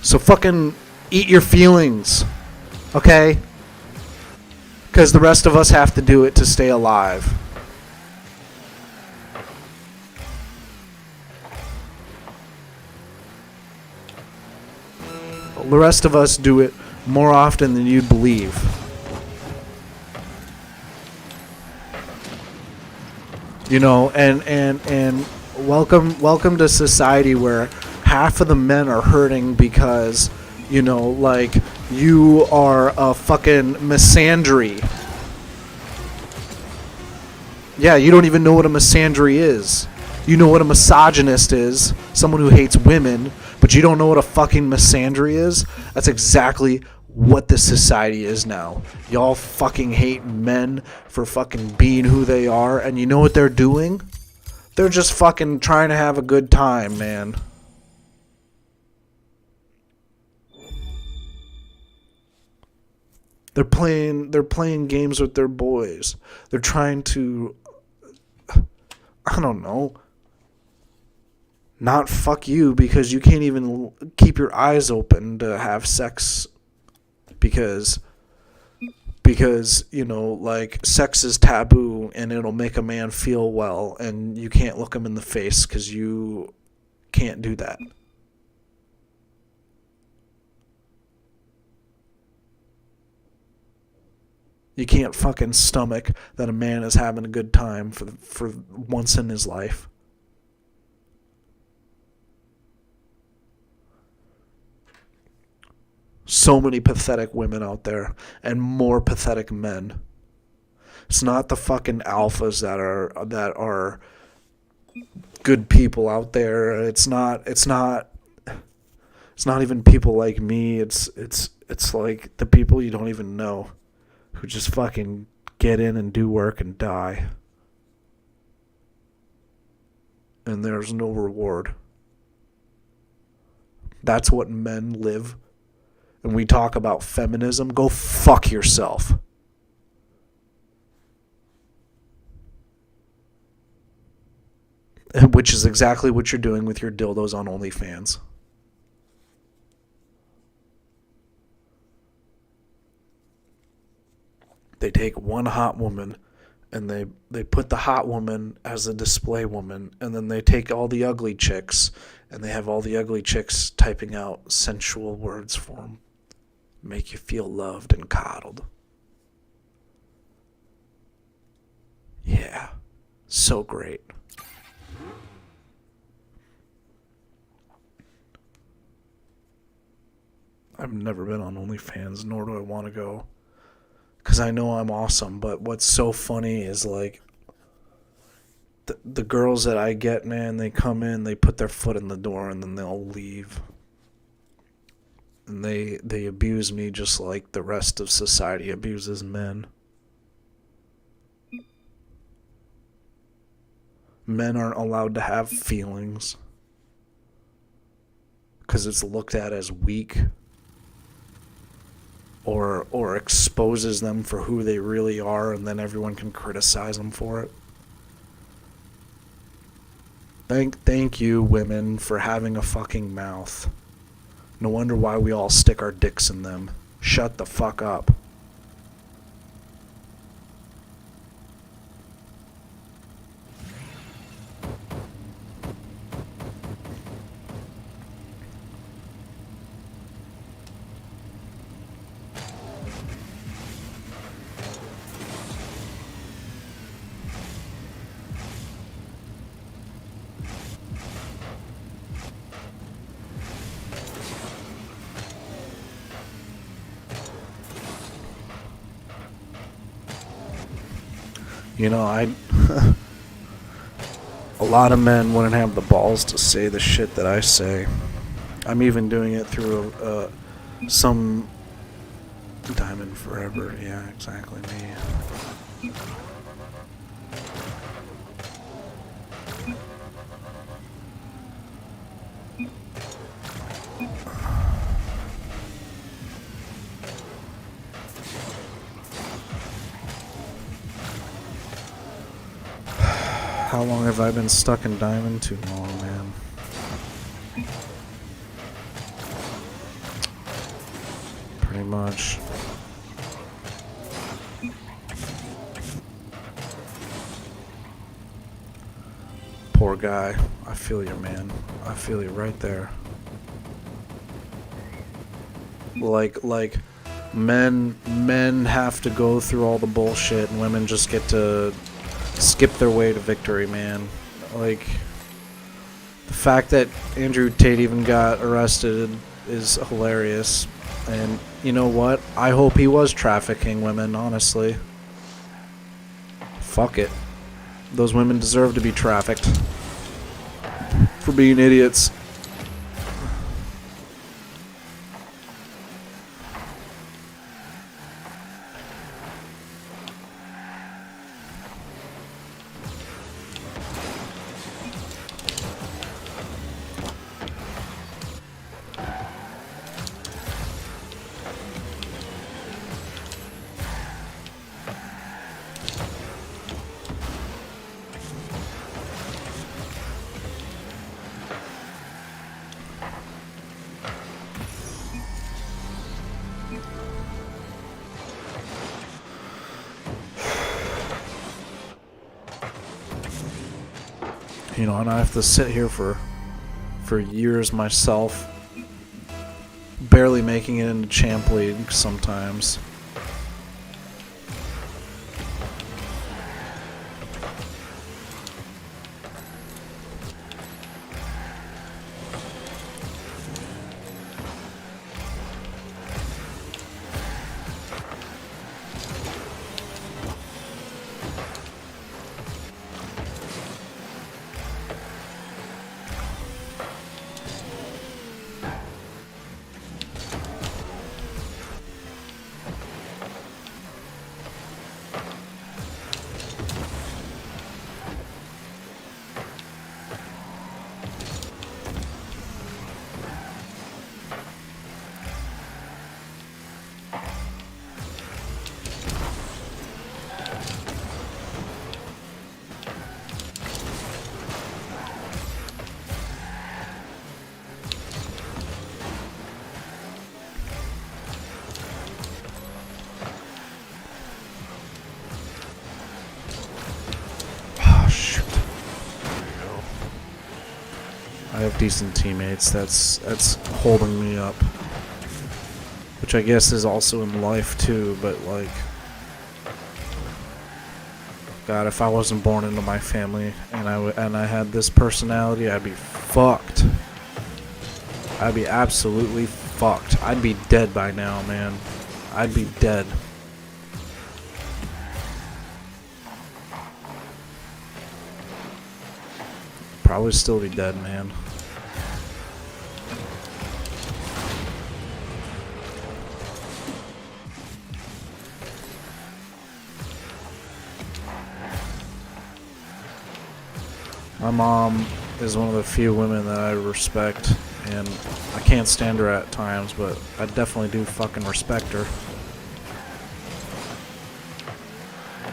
Speaker 2: So fucking eat your feelings, okay? Because the rest of us have to do it to stay alive. The rest of us do it more often than you'd believe. You know, and welcome to society where half of the men are hurting because, you know, like, you are a fucking misandry. Yeah, you don't even know what a misandry is. You know what a misogynist is, someone who hates women, but you don't know what a fucking misandry is? That's exactly what this society is now. Y'all fucking hate men for fucking being who they are, and you know what they're doing? They're just fucking trying to have a good time, man. They're playing games with their boys. They're trying to, I don't know, not fuck you because you can't even keep your eyes open to have sex because you know, like, sex is taboo and it'll make a man feel well and you can't look him in the face because you can't do that. You can't fucking stomach that a man is having a good time for once in his life. So many pathetic women out there and more pathetic men. It's not the fucking alphas that are good people out there. It's not even people like me. It's like the people you don't even know who just fucking get in and do work and die. And there's no reward. That's what men live. And we talk about feminism, go fuck yourself. Which is exactly what you're doing with your dildos on OnlyFans. They take one hot woman and they put the hot woman as a display woman, and then they take all the ugly chicks and they have all the ugly chicks typing out sensual words for them. Make you feel loved and coddled. Yeah, so great. I've never been on OnlyFans, nor do I want to go. Because I know I'm awesome, but what's so funny is, like, the girls that I get, man, they come in, they put their foot in the door, and then they'll leave. And they abuse me just like the rest of society abuses men. Men aren't allowed to have feelings because it's looked at as weak or exposes them for who they really are, and then everyone can criticize them for it. Thank you, women, for having a fucking mouth. No wonder why we all stick our dicks in them. Shut the fuck up. You know, a lot of men wouldn't have the balls to say the shit that I say. I'm even doing it through some Diamond Forever. Yeah, exactly me. How long have I been stuck in Diamond? Too long, man.
Speaker 1: Pretty much. Poor guy. I feel you, man. I feel you right there. Like men have to go through all the bullshit and women just get to skip their way to victory, man. Like, the fact that Andrew Tate even got arrested is hilarious. And you know what? I hope he was trafficking women, honestly. Fuck it. Those women deserve to be trafficked for being idiots. You know, and I have to sit here for years myself, barely making it into Champ League sometimes. I have decent teammates. That's holding me up, which I guess is also in life too. But like, God, if I wasn't born into my family and I had this personality, I'd be fucked. I'd be absolutely fucked. I'd be dead by now, man. I'd be dead. Probably still be dead, man. My mom is one of the few women that I respect, and I can't stand her at times, but I definitely do fucking respect her.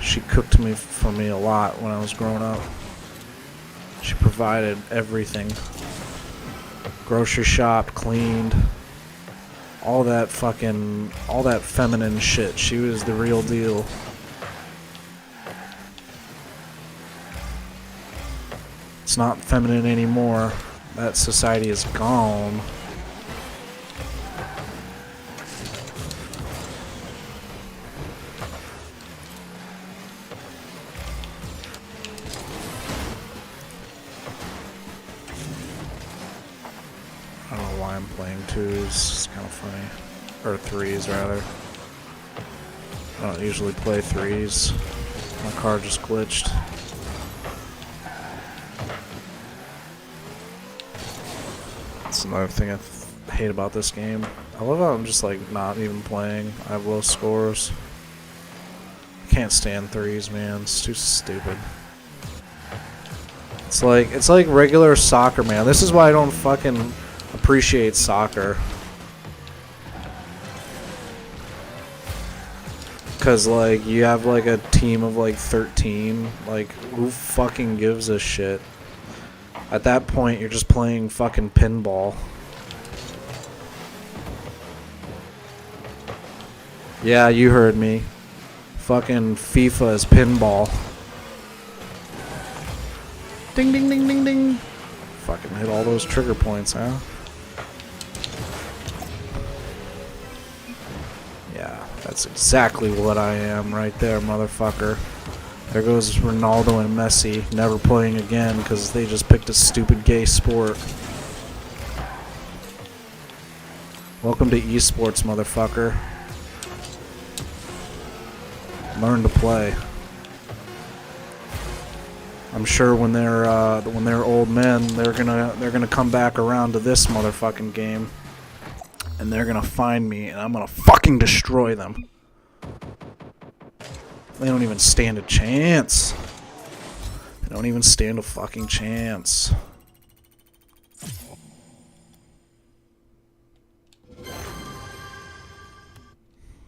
Speaker 1: She cooked for me a lot when I was growing up. She provided everything. Grocery shop, cleaned, all that feminine shit. She was the real deal. It's not feminine anymore. That society is gone. I don't know why I'm playing twos. It's kind of funny. Or threes, rather. I don't usually play threes. My card just glitched. That's another thing I hate about this game. I love how I'm just like not even playing. I have low scores. I can't stand threes, man. It's too stupid. It's like regular soccer, man. This is why I don't fucking appreciate soccer. Cause like you have like a team of like 13. Like who fucking gives a shit? At that point, you're just playing fucking pinball. Yeah, you heard me. Fucking FIFA is pinball. Ding, ding, ding, ding, ding. Fucking hit all those trigger points, huh? Yeah, that's exactly what I am right there, motherfucker. There goes Ronaldo and Messi, never playing again because they just picked a stupid gay sport. Welcome to esports, motherfucker. Learn to play. I'm sure when they're old men, they're gonna come back around to this motherfucking game, and they're gonna find me, and I'm gonna fucking destroy them. They don't even stand a chance. They don't even stand a fucking chance.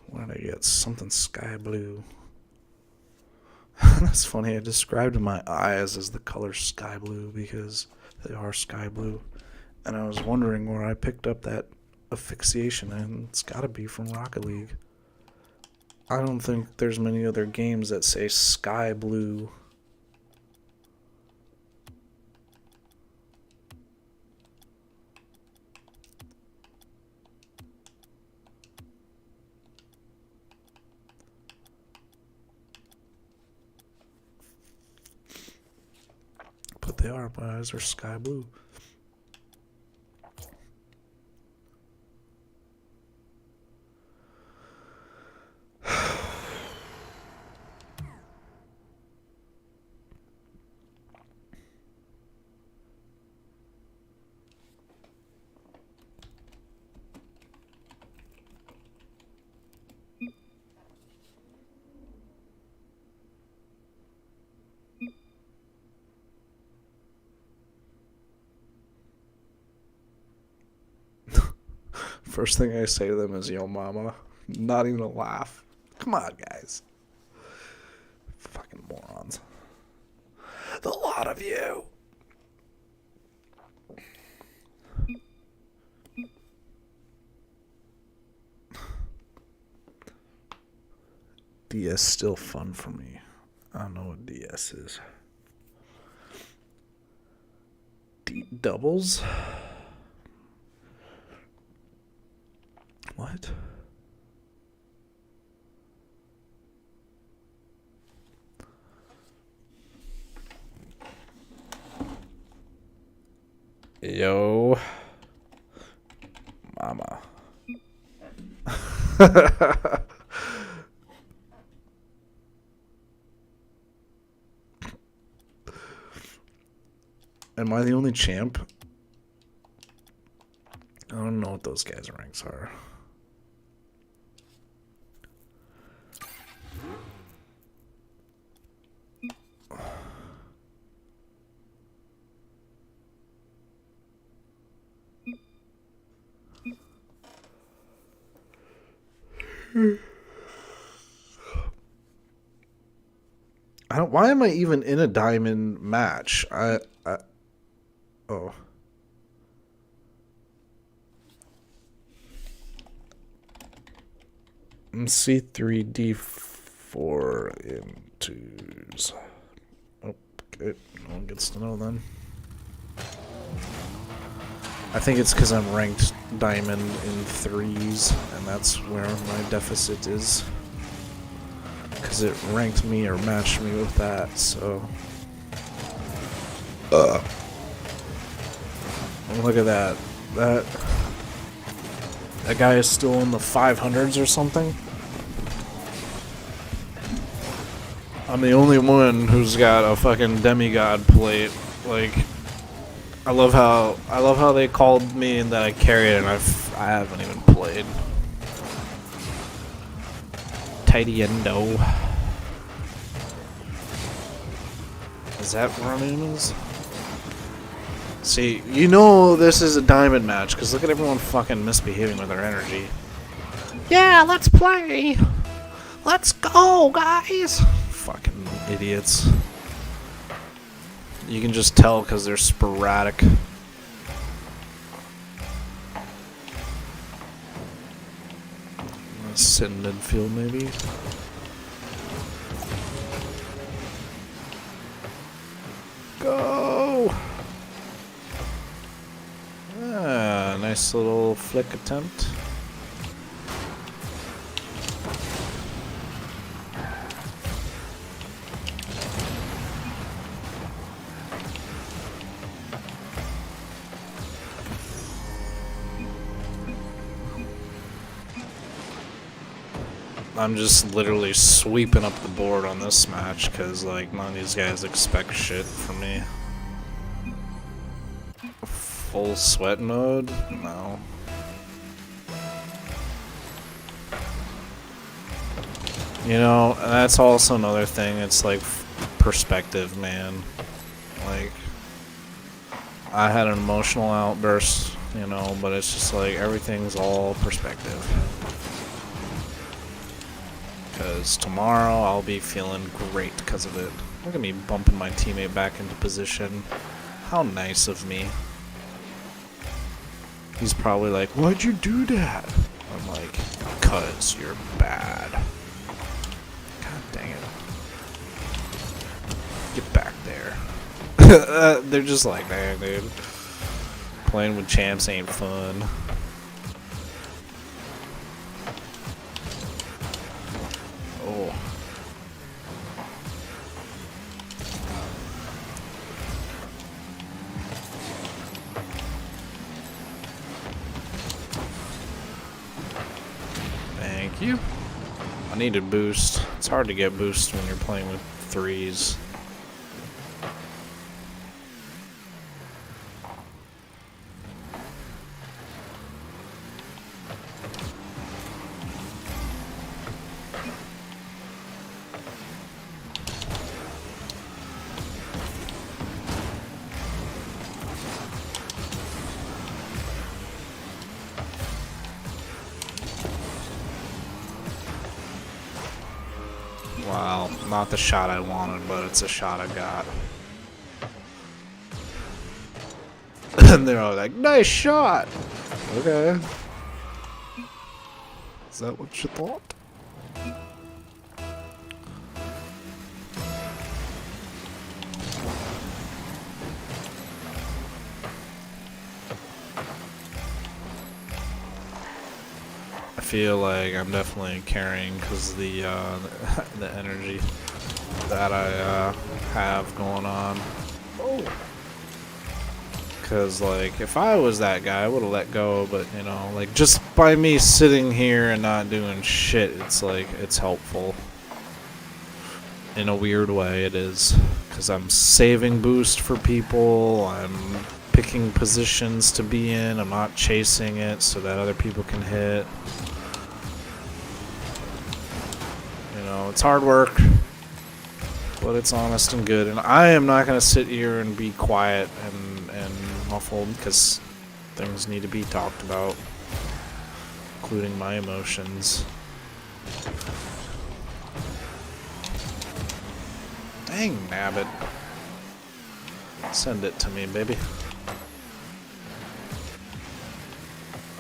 Speaker 1: What did I get? Something sky blue. That's funny. I described my eyes as the color sky blue because they are sky blue. And I was wondering where I picked up that asphyxiation, and it's gotta be from Rocket League. I don't think there's many other games that say sky blue. But they are. My eyes are sky blue. First thing I say to them is, yo, mama. Not even a laugh. Come on, guys. Fucking morons. The lot of you. DS still fun for me. I don't know what DS is. Doubles? What? Yo. Mama. Am I the only champ? I don't know what those guys' ranks are. Why am I even in a diamond match? Oh. C3D4 intos. Okay, no one gets to know then. I think it's because I'm ranked diamond in 3s, and that's where my deficit is. Because it ranked me or matched me with that, so. Look at that. That guy is still in the 500s or something. I'm the only one who's got a fucking demigod plate. Like, I love how they called me and that I carried it, and I haven't even played. Tidy endo. Is that what her name is? See, you know this is a diamond match, because look at everyone fucking misbehaving with their energy. Yeah, let's play! Let's go, guys! Fucking idiots. You can just tell because they're sporadic. Sit in midfield, maybe. Go! Ah, nice little flick attempt. I'm just literally sweeping up the board on this match because, like, none of these guys expect shit from me. Full sweat mode? No. You know, that's also another thing. It's like perspective, man. Like, I had an emotional outburst, you know, but it's just like everything's all perspective. Because tomorrow I'll be feeling great because of it. Look at me bumping my teammate back into position. How nice of me. He's probably like, why'd you do that? I'm like, because you're bad. God dang it. Get back there. They're just like, man, dude. Playing with champs ain't fun. Oh. Thank you. I needed boost. It's hard to get boost when you're playing with threes. Wow, not the shot I wanted, but it's a shot I got. And they're all like, nice shot! Okay. Is that what you thought? I feel like I'm definitely carrying because the the energy that I have going on. Oh. Because like if I was that guy, I would have let go. But you know, like just by me sitting here and not doing shit, it's like it's helpful. In a weird way, it is because I'm saving boost for people. I'm picking positions to be in. I'm not chasing it so that other people can hit. It's hard work, but it's honest and good. And I am not going to sit here and be quiet and muffled because things need to be talked about, including my emotions. Dang nabbit. Send it to me, baby.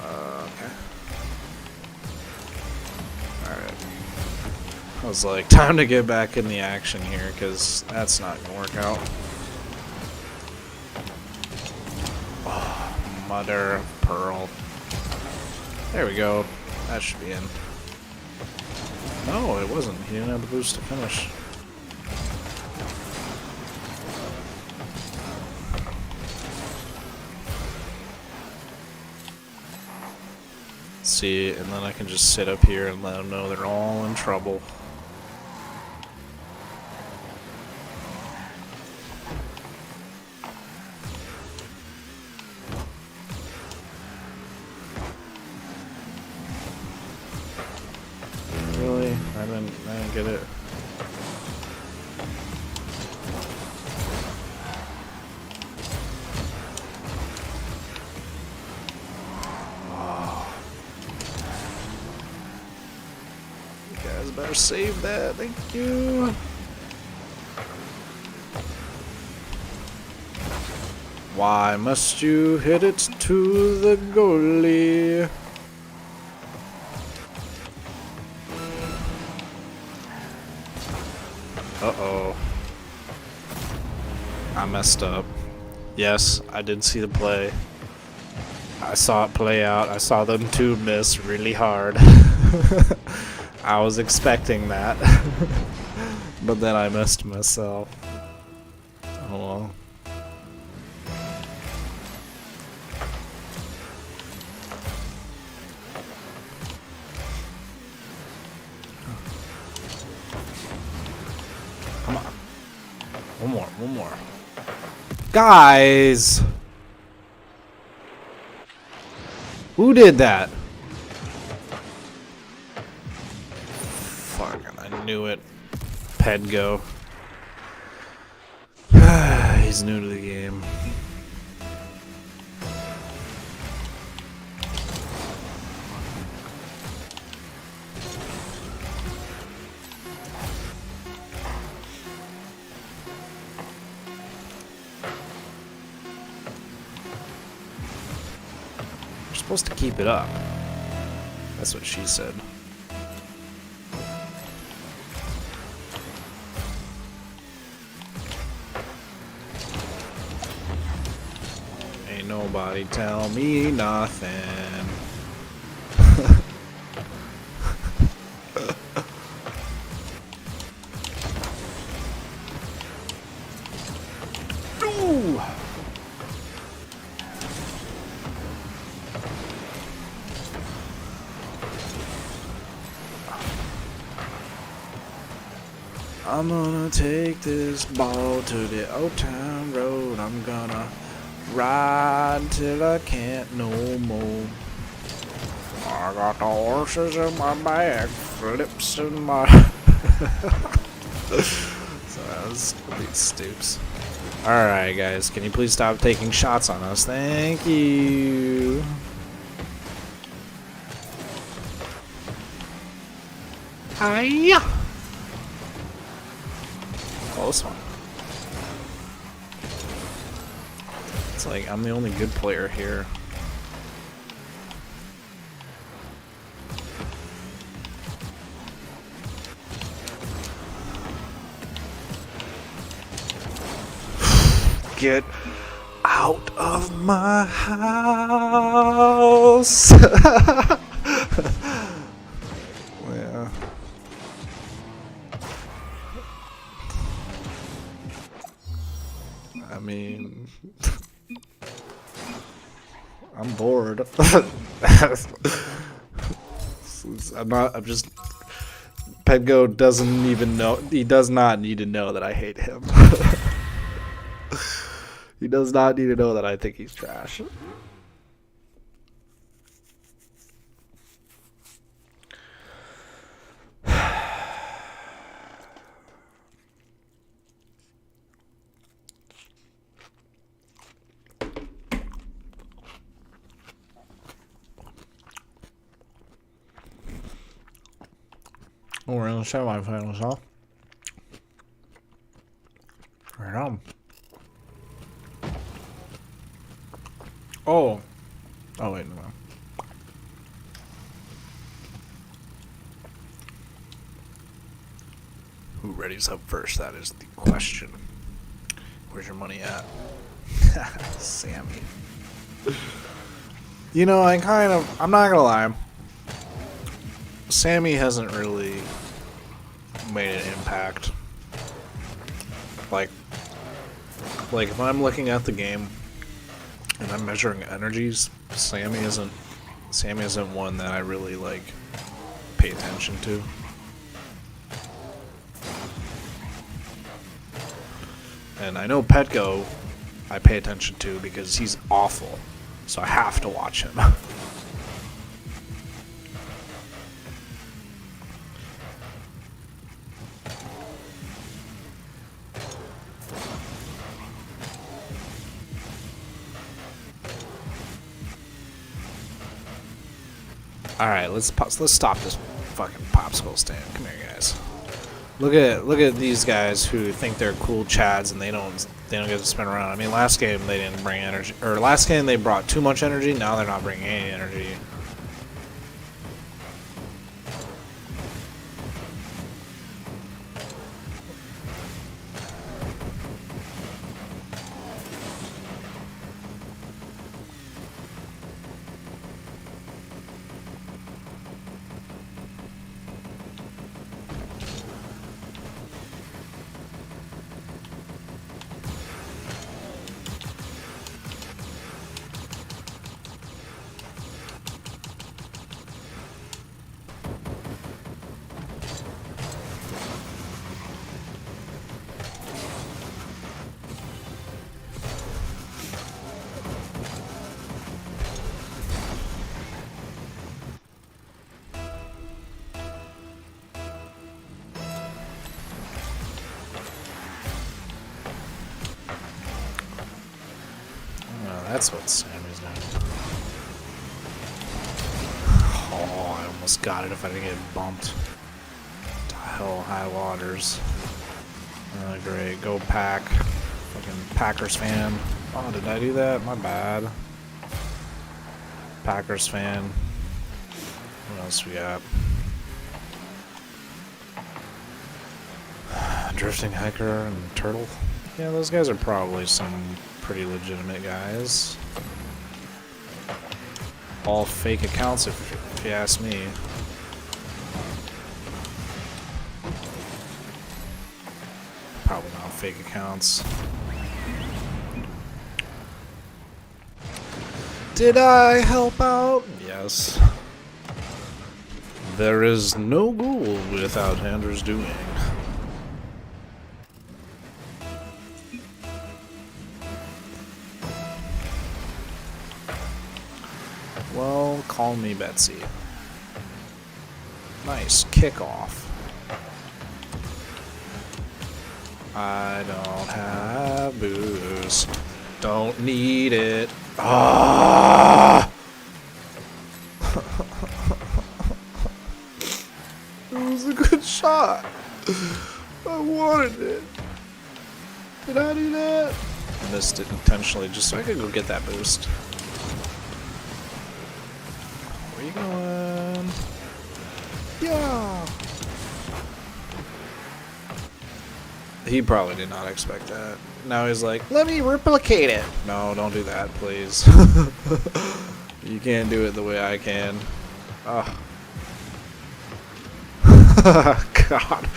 Speaker 1: Okay. Alright. I was like, time to get back in the action here, because that's not going to work out. Oh, mother of pearl. There we go. That should be in. No, it wasn't. He didn't have the boost to finish. See, and then I can just sit up here and let them know they're all in trouble. Really? I didn't get it. You guys better save that. Thank you. Why must you hit it to the goalie? Uh-oh. I messed up. Yes, I did see the play. I saw it play out. I saw them two miss really hard. I was expecting that. But then I missed myself. Oh well. Come on. One more. Guys! Who did that? Fucking, I knew it. Pedgo. He's new to the game. You're supposed to keep it up. That's what she said. Ain't nobody tell me nothing. Ooh. I'm gonna take this ball to the old town road. I'm gonna ride till I can't no more. I got the horses in my bag, flips in my. So that was these stoops. Alright, guys, can you please stop taking shots on us? Thank you. Hiya! Close one. It's like I'm the only good player here. Get out of my house. Yeah. I mean, I'm bored. I'm just. Pedgo doesn't even know. He does not need to know that I hate him. He does not need to know that I think he's trash. Oh, we're in the semifinals, huh? Right on. Oh. Oh, wait, no. Who readies up first? That is the question. Where's your money at? Sammy. You know, I'm not gonna lie. Sammy hasn't really made an impact. Like if I'm looking at the game and I'm measuring energies, Sammy isn't one that I really like pay attention to. And I know Petco I pay attention to because he's awful, so I have to watch him. All right, let's stop this fucking popsicle stand. Come here, guys. Look at these guys who think they're cool chads and they don't get to spin around. I mean, last game they didn't bring energy, or last game they brought too much energy. Now they're not bringing any energy. that's what Sammy's doing. Oh, I almost got it if I didn't get bumped. To hell, high waters. Great, go Pack. Fucking Packers fan. Oh, did I do that? My bad. Packers fan. What else we got? Drifting Hiker and Turtle. Yeah, those guys are probably some pretty legitimate guys. All fake accounts, if you ask me. Probably not fake accounts. Did I help out? Yes. There is no goal without Andrew's doing. Well, call me Betsy. Nice kickoff. I don't have boost. Don't need it. Ah! It was a good shot. I wanted it. Did I do that? I missed it intentionally just so I could go get that boost. Where you going? Yeah. He probably did not expect that. Now he's like, let me replicate it. No, don't do that, please. You can't do it the way I can. Oh. God.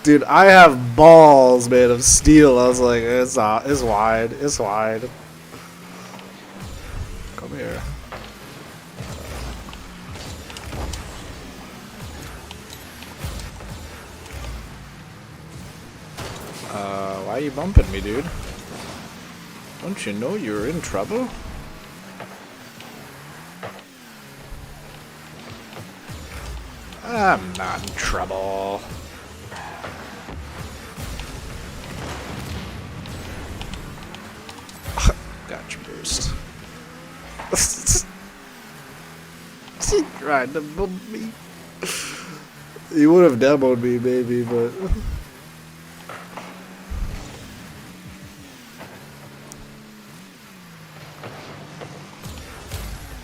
Speaker 1: Dude, I have balls made of steel. I was like, it's wide. It's wide. Come here. Why are you bumping me, dude? Don't you know you're in trouble? I'm not in trouble. Got your boost. He tried to bump me. He would have demoed me, maybe, but...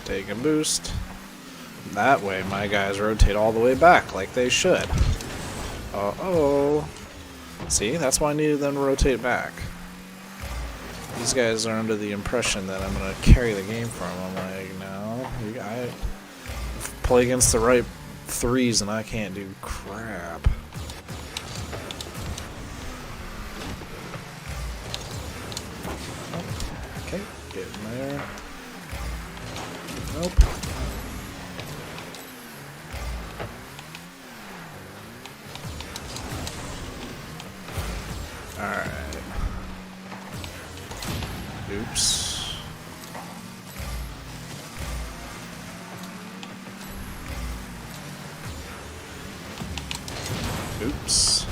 Speaker 1: Take a boost. That way my guys rotate all the way back like they should. Uh-oh. See, that's why I needed them to rotate back. These guys are under the impression that I'm going to carry the game for them. I'm like, no, I play against the right threes and I can't do crap. Okay, get in there. Nope. Alright. Oops. Oops.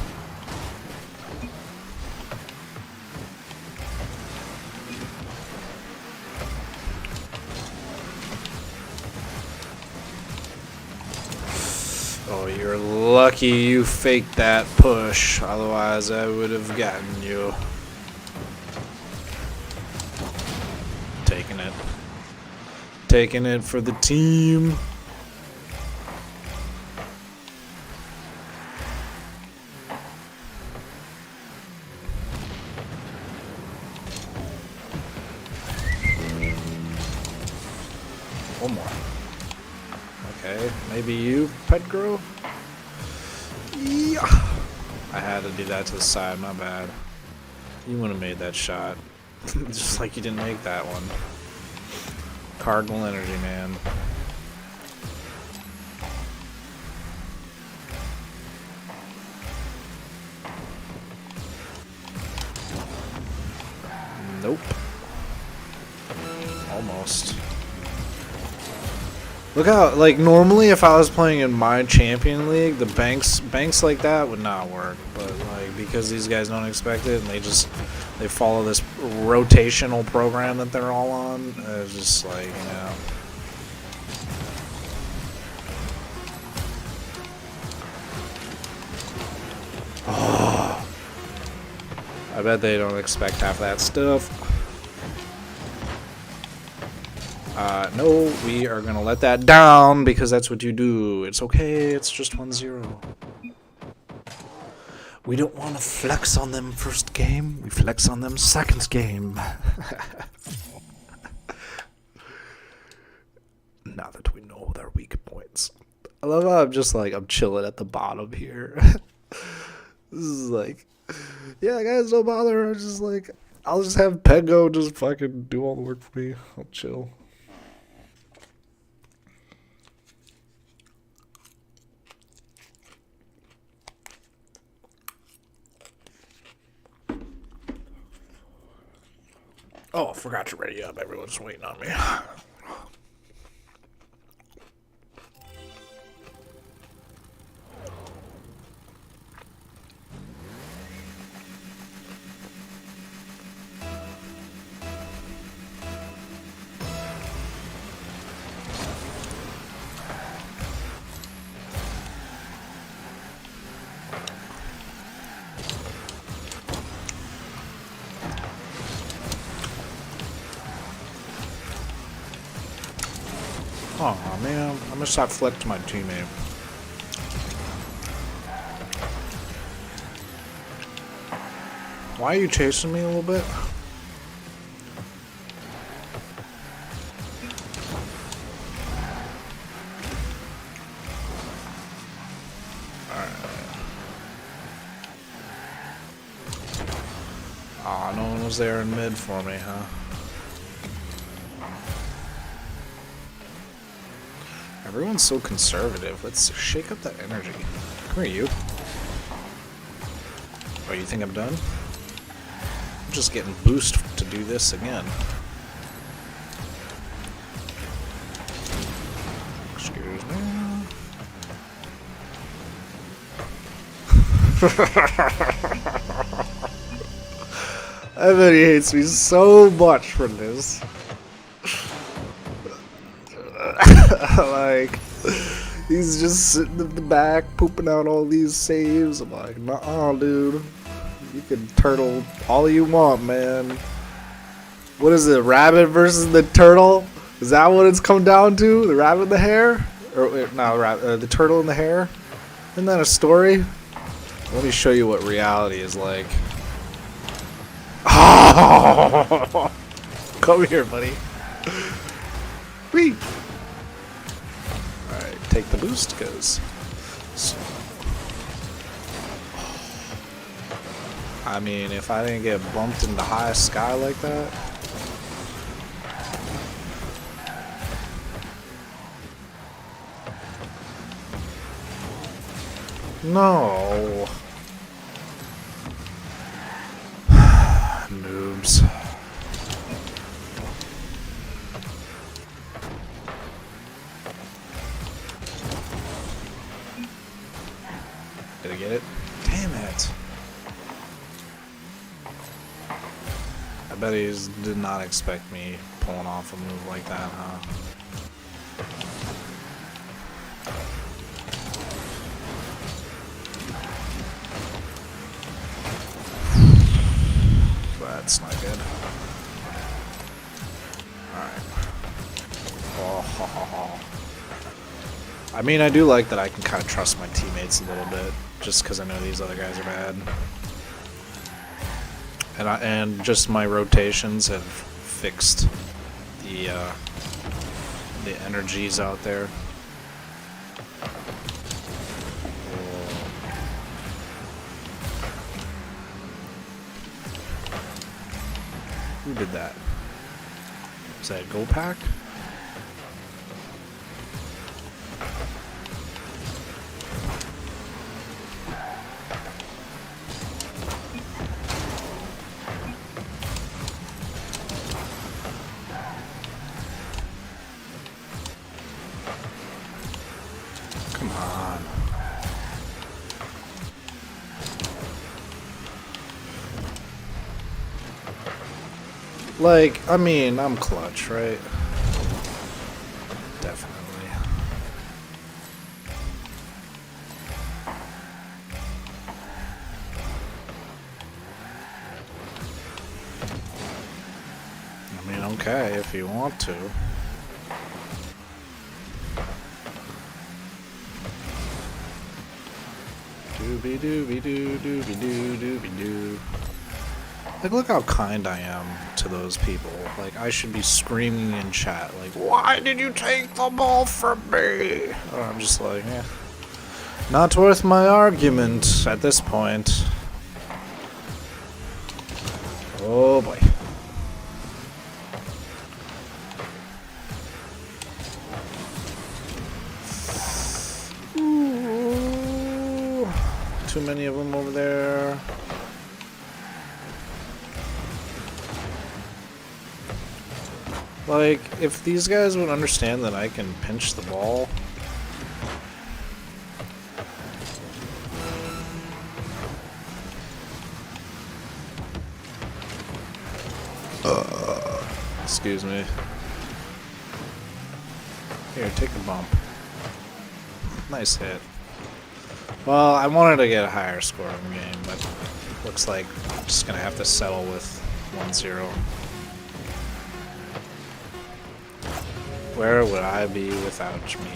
Speaker 1: Oh, you're lucky you faked that push, otherwise I would have gotten you. Taking it. Taking it for the team. One more. Okay, maybe you, Petgrove? Yeah. I had to do that to the side, my bad. You wouldn't have made that shot. Just like you didn't make that one. Cardinal energy, man. Nope. Almost. Look how, like, normally if I was playing in my champion league, the banks like that would not work. But, like, because these guys don't expect it and they follow this rotational program that they're all on, it's just like, you know. Oh, I bet they don't expect half that stuff. No, we are gonna let that down because that's what you do. It's okay, it's just 1-0. We don't want to flex on them first game, we flex on them second game. Now that we know their weak points. I love how I'm chilling at the bottom here. This is like, yeah, guys, don't bother. I'll just have Pego just fucking do all the work for me. I'll chill. Oh, I forgot to ready up. Everyone's waiting on me. Oh man, I'm gonna stop flick to my teammate. Why are you chasing me a little bit? Aw, no one was there in mid for me, huh? Everyone's so conservative. Let's shake up that energy. Come here, you. Oh, you think I'm done? I'm just getting boost to do this again. Excuse me. I bet he hates me so much for this. Like, he's just sitting in the back, pooping out all these saves. I'm like, nah, dude. You can turtle all you want, man. What is it, rabbit versus the turtle? Is that what it's come down to? The rabbit and the hare? Or, no, the turtle and the hare? Isn't that a story? Let me show you what reality is like. Oh! Come here, buddy. Whee! Alright, take the boost, because... I mean, if I didn't get bumped in the high sky like that... No. Noobs. Did I get it? Damn it. I bet he did not expect me pulling off a move like that, huh? That's not good. Alright. Oh. I mean, I do like that I can kind of trust my teammates a little bit, just because I know these other guys are bad. And just my rotations have fixed the energies out there. Who did that? Was that a gold pack? Like, I mean, I'm clutch, right? Definitely. I mean, okay, if you want to. Doobie doobie doo doobie doo doobie doo. Like, look how kind I am to those people. Like, I should be screaming in chat, like, why did you take the ball from me? Or I'm just like, eh. Not worth my argument at this point. Oh boy. Ooh, too many of them over there. Like, if these guys would understand that I can pinch the ball. Excuse me. Here, take the bump. Nice hit. Well, I wanted to get a higher score in the game, but looks like I'm just gonna have to settle with 1-0. Where would I be without me?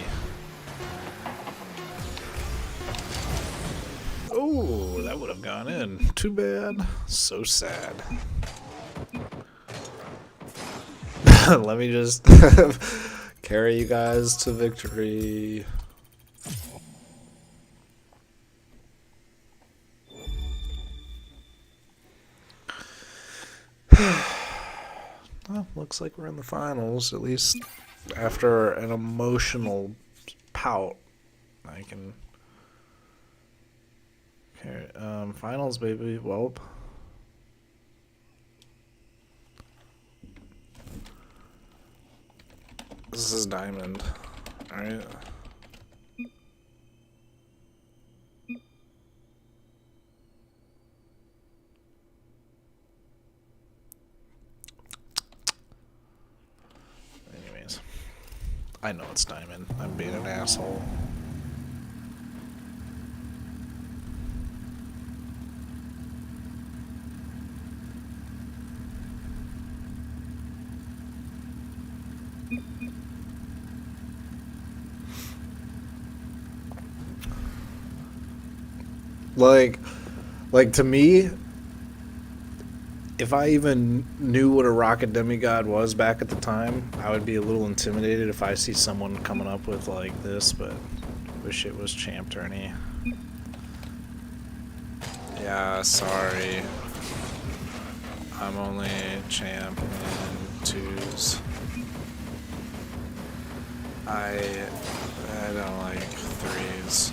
Speaker 1: Oh, that would have gone in. Too bad. So sad. Let me just carry you guys to victory. Well, looks like we're in the finals, at least after an emotional pout. I can carry, finals, baby. Welp. This is diamond. Alright. Anyways. I know it's diamond. I'm being an asshole. Like to me, if I even knew what a rocket demigod was back at the time, I would be a little intimidated if I see someone coming up with like this, but wish it was champ tourney. Yeah, sorry. I'm only champ in 2s. I don't like 3s.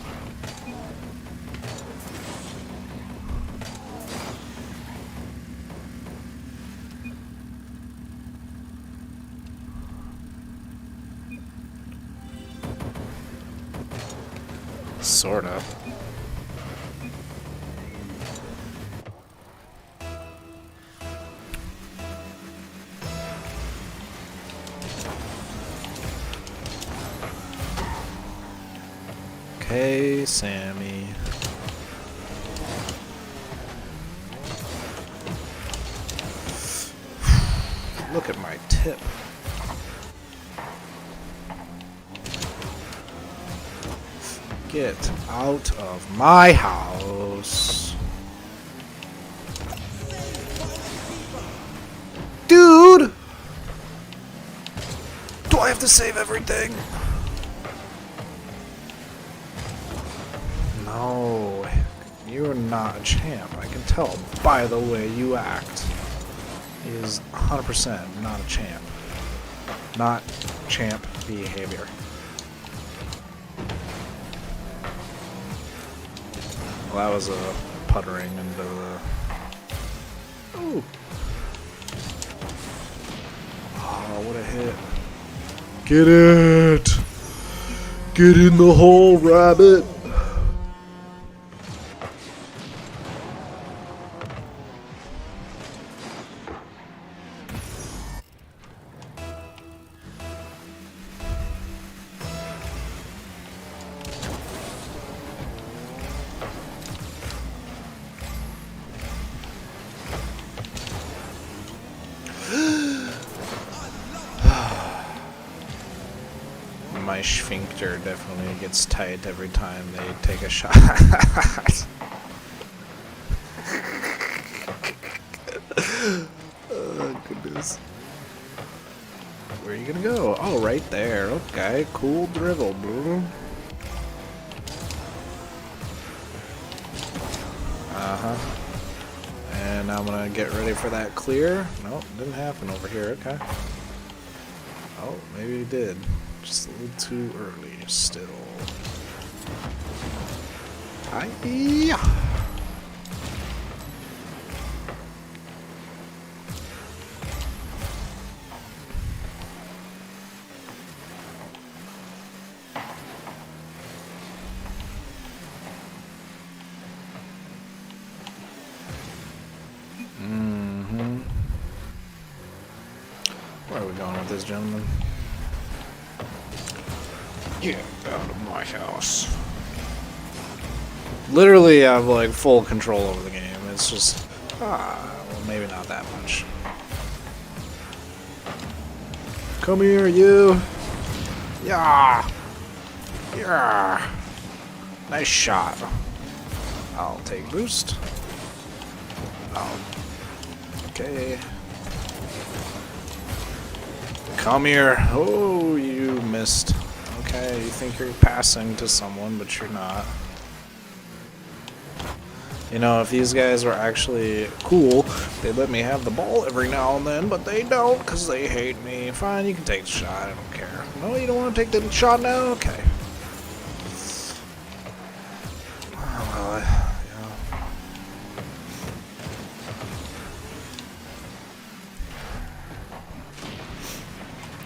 Speaker 1: Sorta. Okay, Sammy. Look at my tip. Get out of my house. Dude! Do I have to save everything? No. You're not a champ. I can tell by the way you act. He is 100% not a champ. Not champ behavior. Well, that was a puttering into the... Ooh. Oh, what a hit. Get it! Get in the hole, rabbit! sphincter definitely gets tight every time they take a shot. Oh, goodness. Where are you gonna go? Oh, right there. Okay, cool drivel, bro. Uh-huh. And I'm gonna get ready for that clear. Nope, didn't happen over here. Okay. Oh, maybe it did. Just a little too early still. Hi-ya! Where are we going with this, gentleman? Get out of my house. Literally, I have like full control over the game. It's just, well, maybe not that much. Come here, you. Yeah. Yeah. Nice shot. I'll take boost. Oh. Okay. Come here. Oh, you missed. Okay, you think you're passing to someone, but you're not. You know, if these guys were actually cool, they'd let me have the ball every now and then, but they don't because they hate me. Fine, you can take the shot. I don't care. No, you don't want to take the shot now? Okay. Well,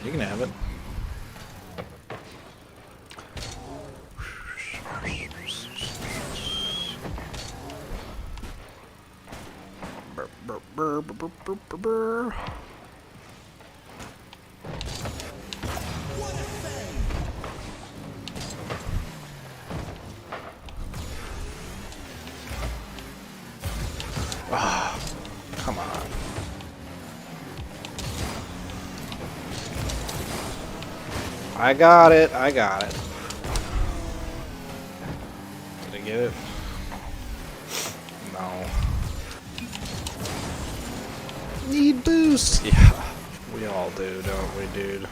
Speaker 1: you can have it. Brr, brr, brr, brr, brr, brr. Ah, come on. I got it. I got it. Did I get it? No. Need boost. Yeah, we all do, don't we, dude?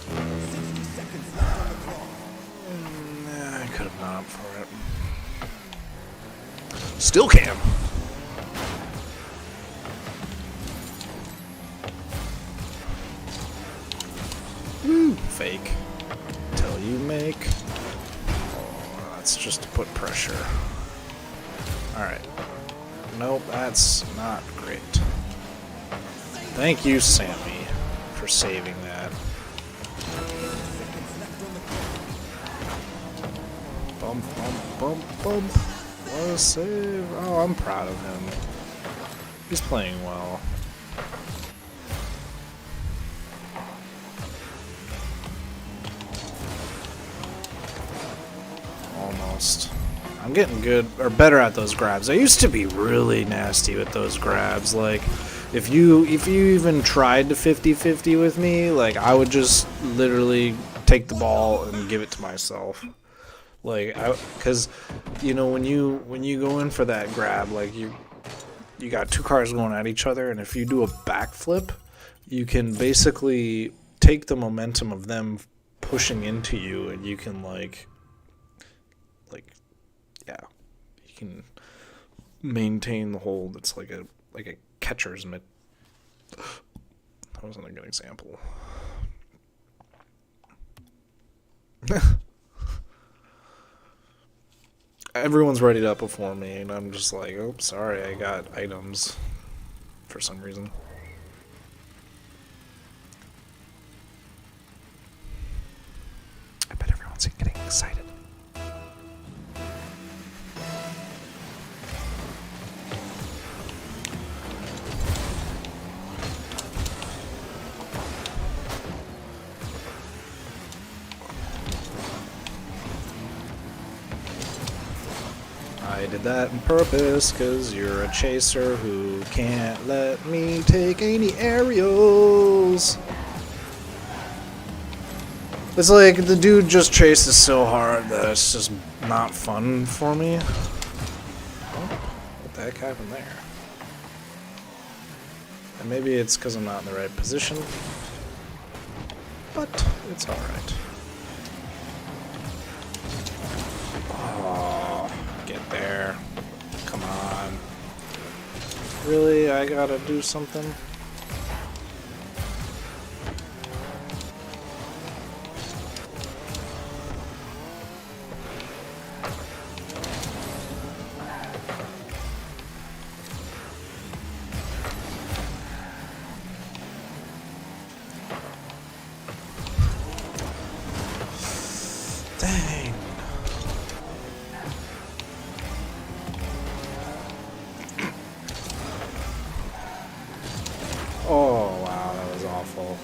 Speaker 3: 60 seconds left on the clock.
Speaker 1: Nah, I could have gone up for it. Still can. Woo! Fake. Till you make. Oh, that's just to put pressure. Alright. Nope, that's not great. Thank you, Sammy, for saving that. Bump, bump, bump, bump. What a save. Oh, I'm proud of him. He's playing well. Almost. I'm getting good, or better at those grabs. I used to be really nasty with those grabs. Like, if you even tried to 50-50 with me, like, I would just literally take the ball and give it to myself. Like, because, you know, when you go in for that grab, like, you got two cars going at each other, and if you do a backflip, you can basically take the momentum of them pushing into you, and you can, like, yeah, you can maintain the hold. It's like a catcher's mitt. That wasn't a good example. Everyone's readied up before me, and I'm just like, oh, sorry, I got items for some reason. I bet everyone's getting excited. I did that on purpose, cause you're a chaser who can't let me take any aerials. It's like the dude just chases so hard that it's just not fun for me. Oh, what the heck happened there? And maybe it's because I'm not in the right position. But it's alright. Oh, get there. Come on. Really? I gotta do something? Dang. Oh, wow, that was awful.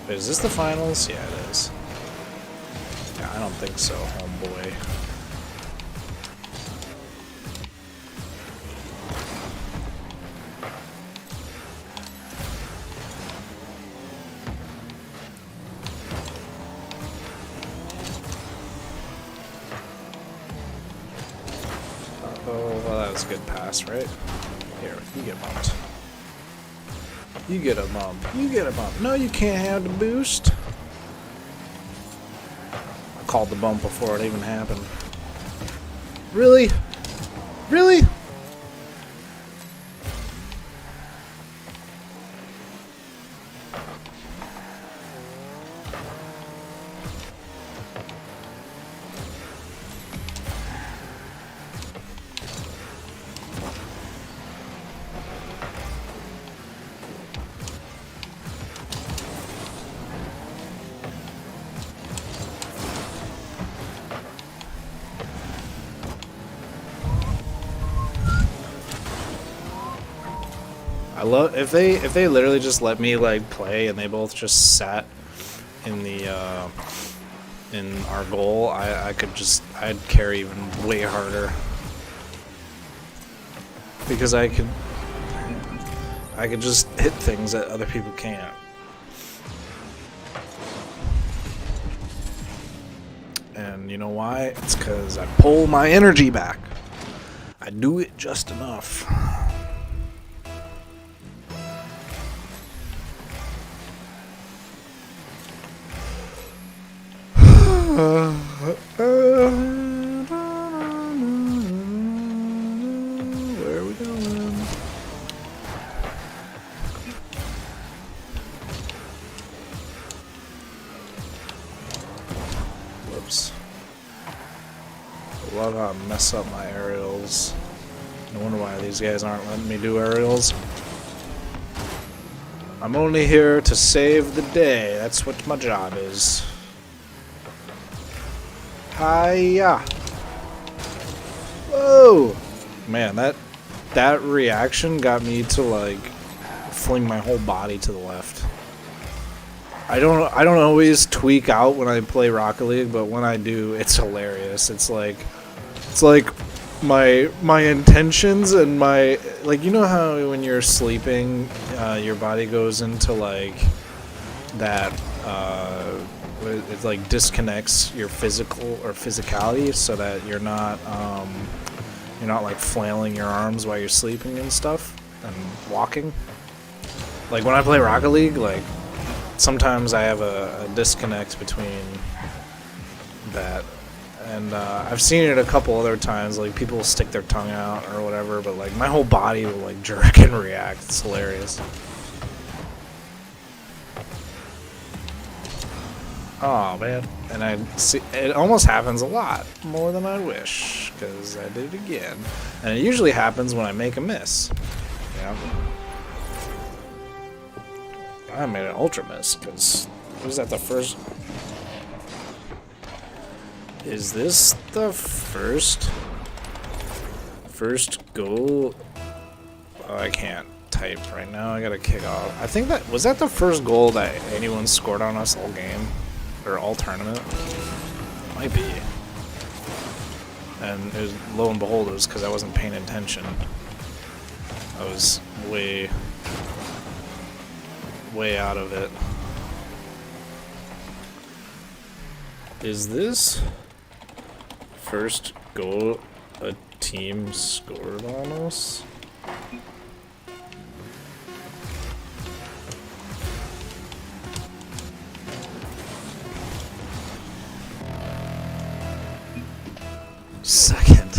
Speaker 1: Wait, is this the finals? Yeah, it is. Yeah, I don't think so, homeboy. Oh, well, that was a good pass, right? Here, you get bumped. You get a bump. You get a bump. No, you can't have the boost. I called the bump before it even happened. Really? Really? I love if they literally just let me like play and they both just sat in the in our goal, I'd carry even way harder because I could just hit things that other people can't. And you know why? It's because I pull my energy back. I do it just enough. Where are we going? Whoops. I love how I mess up my aerials. No wonder why these guys aren't letting me do aerials. I'm only here to save the day. That's what my job is. Hiya! Whoa! Man, that reaction got me to like fling my whole body to the left. I don't always tweak out when I play Rocket League, but when I do, it's hilarious. It's like my intentions and my like, you know how when you're sleeping, your body goes into like that it like disconnects your physical or physicality so that you're not like flailing your arms while you're sleeping and stuff and walking. Like when I play Rocket League, like sometimes I have a disconnect between that, and I've seen it a couple other times. Like people will stick their tongue out or whatever, but like my whole body will like jerk and react. It's hilarious. Oh man, and I see it almost happens a lot more than I wish because I did it again, and it usually happens when I make a miss. Yeah, I made an ultra miss because was that the first? Is this the first goal? Oh, I can't type right now. I gotta kick off. I think that was the first goal that anyone scored on us all game. Or all tournament. Might be. And it was, lo and behold, it was because I wasn't paying attention. I was way out of it. Is this first goal a team scored on us? Second.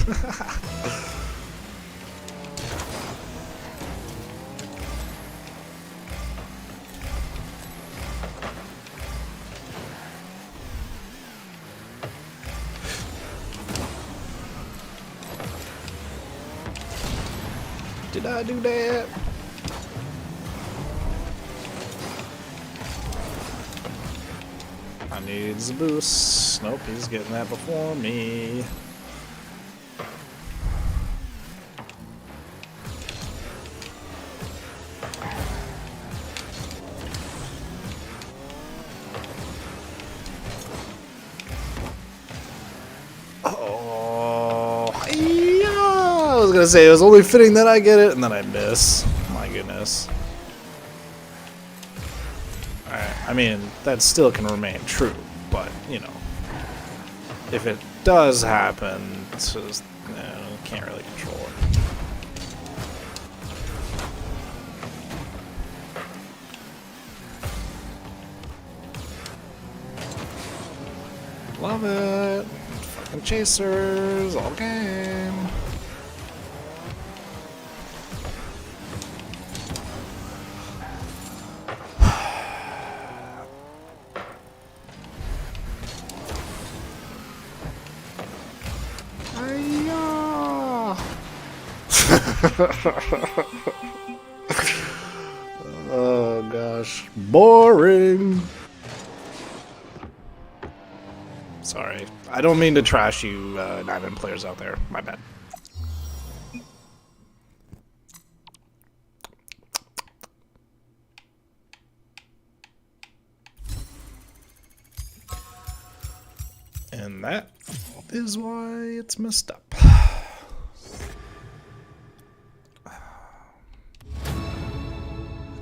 Speaker 1: Did I do that? I need the boost. Nope, he's getting that before me. Oh, yeah. I was gonna say it was only fitting that I get it, and then I miss. My goodness. Alright, I mean, that still can remain true, but, you know, if it does happen, it's just, can't really control it. Love it. Fucking chasers all game. Oh gosh, boring. Sorry, I don't mean to trash you diamond players out there. My bad. And that is why it's messed up.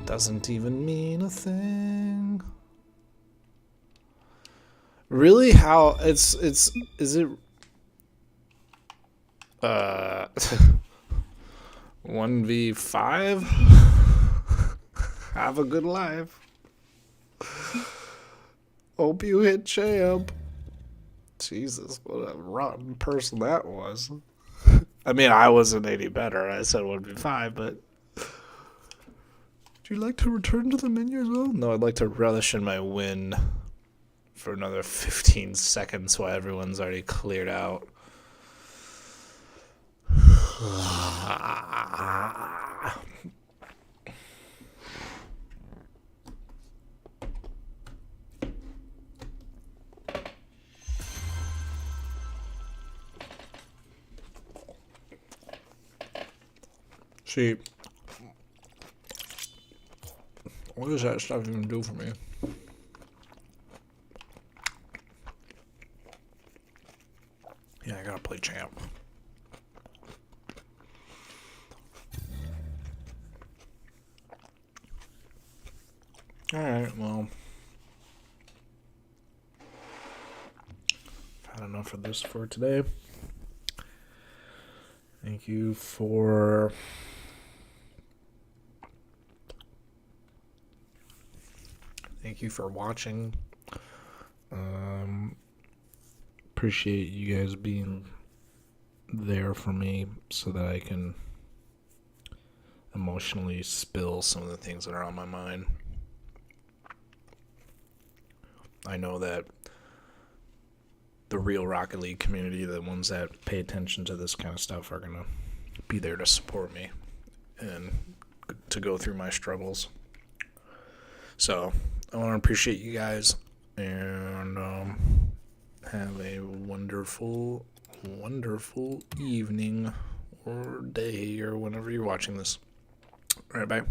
Speaker 1: Doesn't even mean a thing. Really? How it's is it 1v5? Have a good life. Hope you hit champ. Jesus, what a rotten person that was. I mean, I wasn't any better. I said 1v5, but would you like to return to the menu as well? No, I'd like to relish in my win for another 15 seconds while everyone's already cleared out. See, what does that stuff even do for me? Yeah, I gotta play champ. Alright, well, I've had enough of this for today. Thank you for watching. Appreciate you guys being there for me so that I can emotionally spill some of the things that are on my mind. I know that the real Rocket League community, the ones that pay attention to this kind of stuff, are going to be there to support me and to go through my struggles. So I want to appreciate you guys and have a wonderful, wonderful evening or day or whenever you're watching this. All right, bye.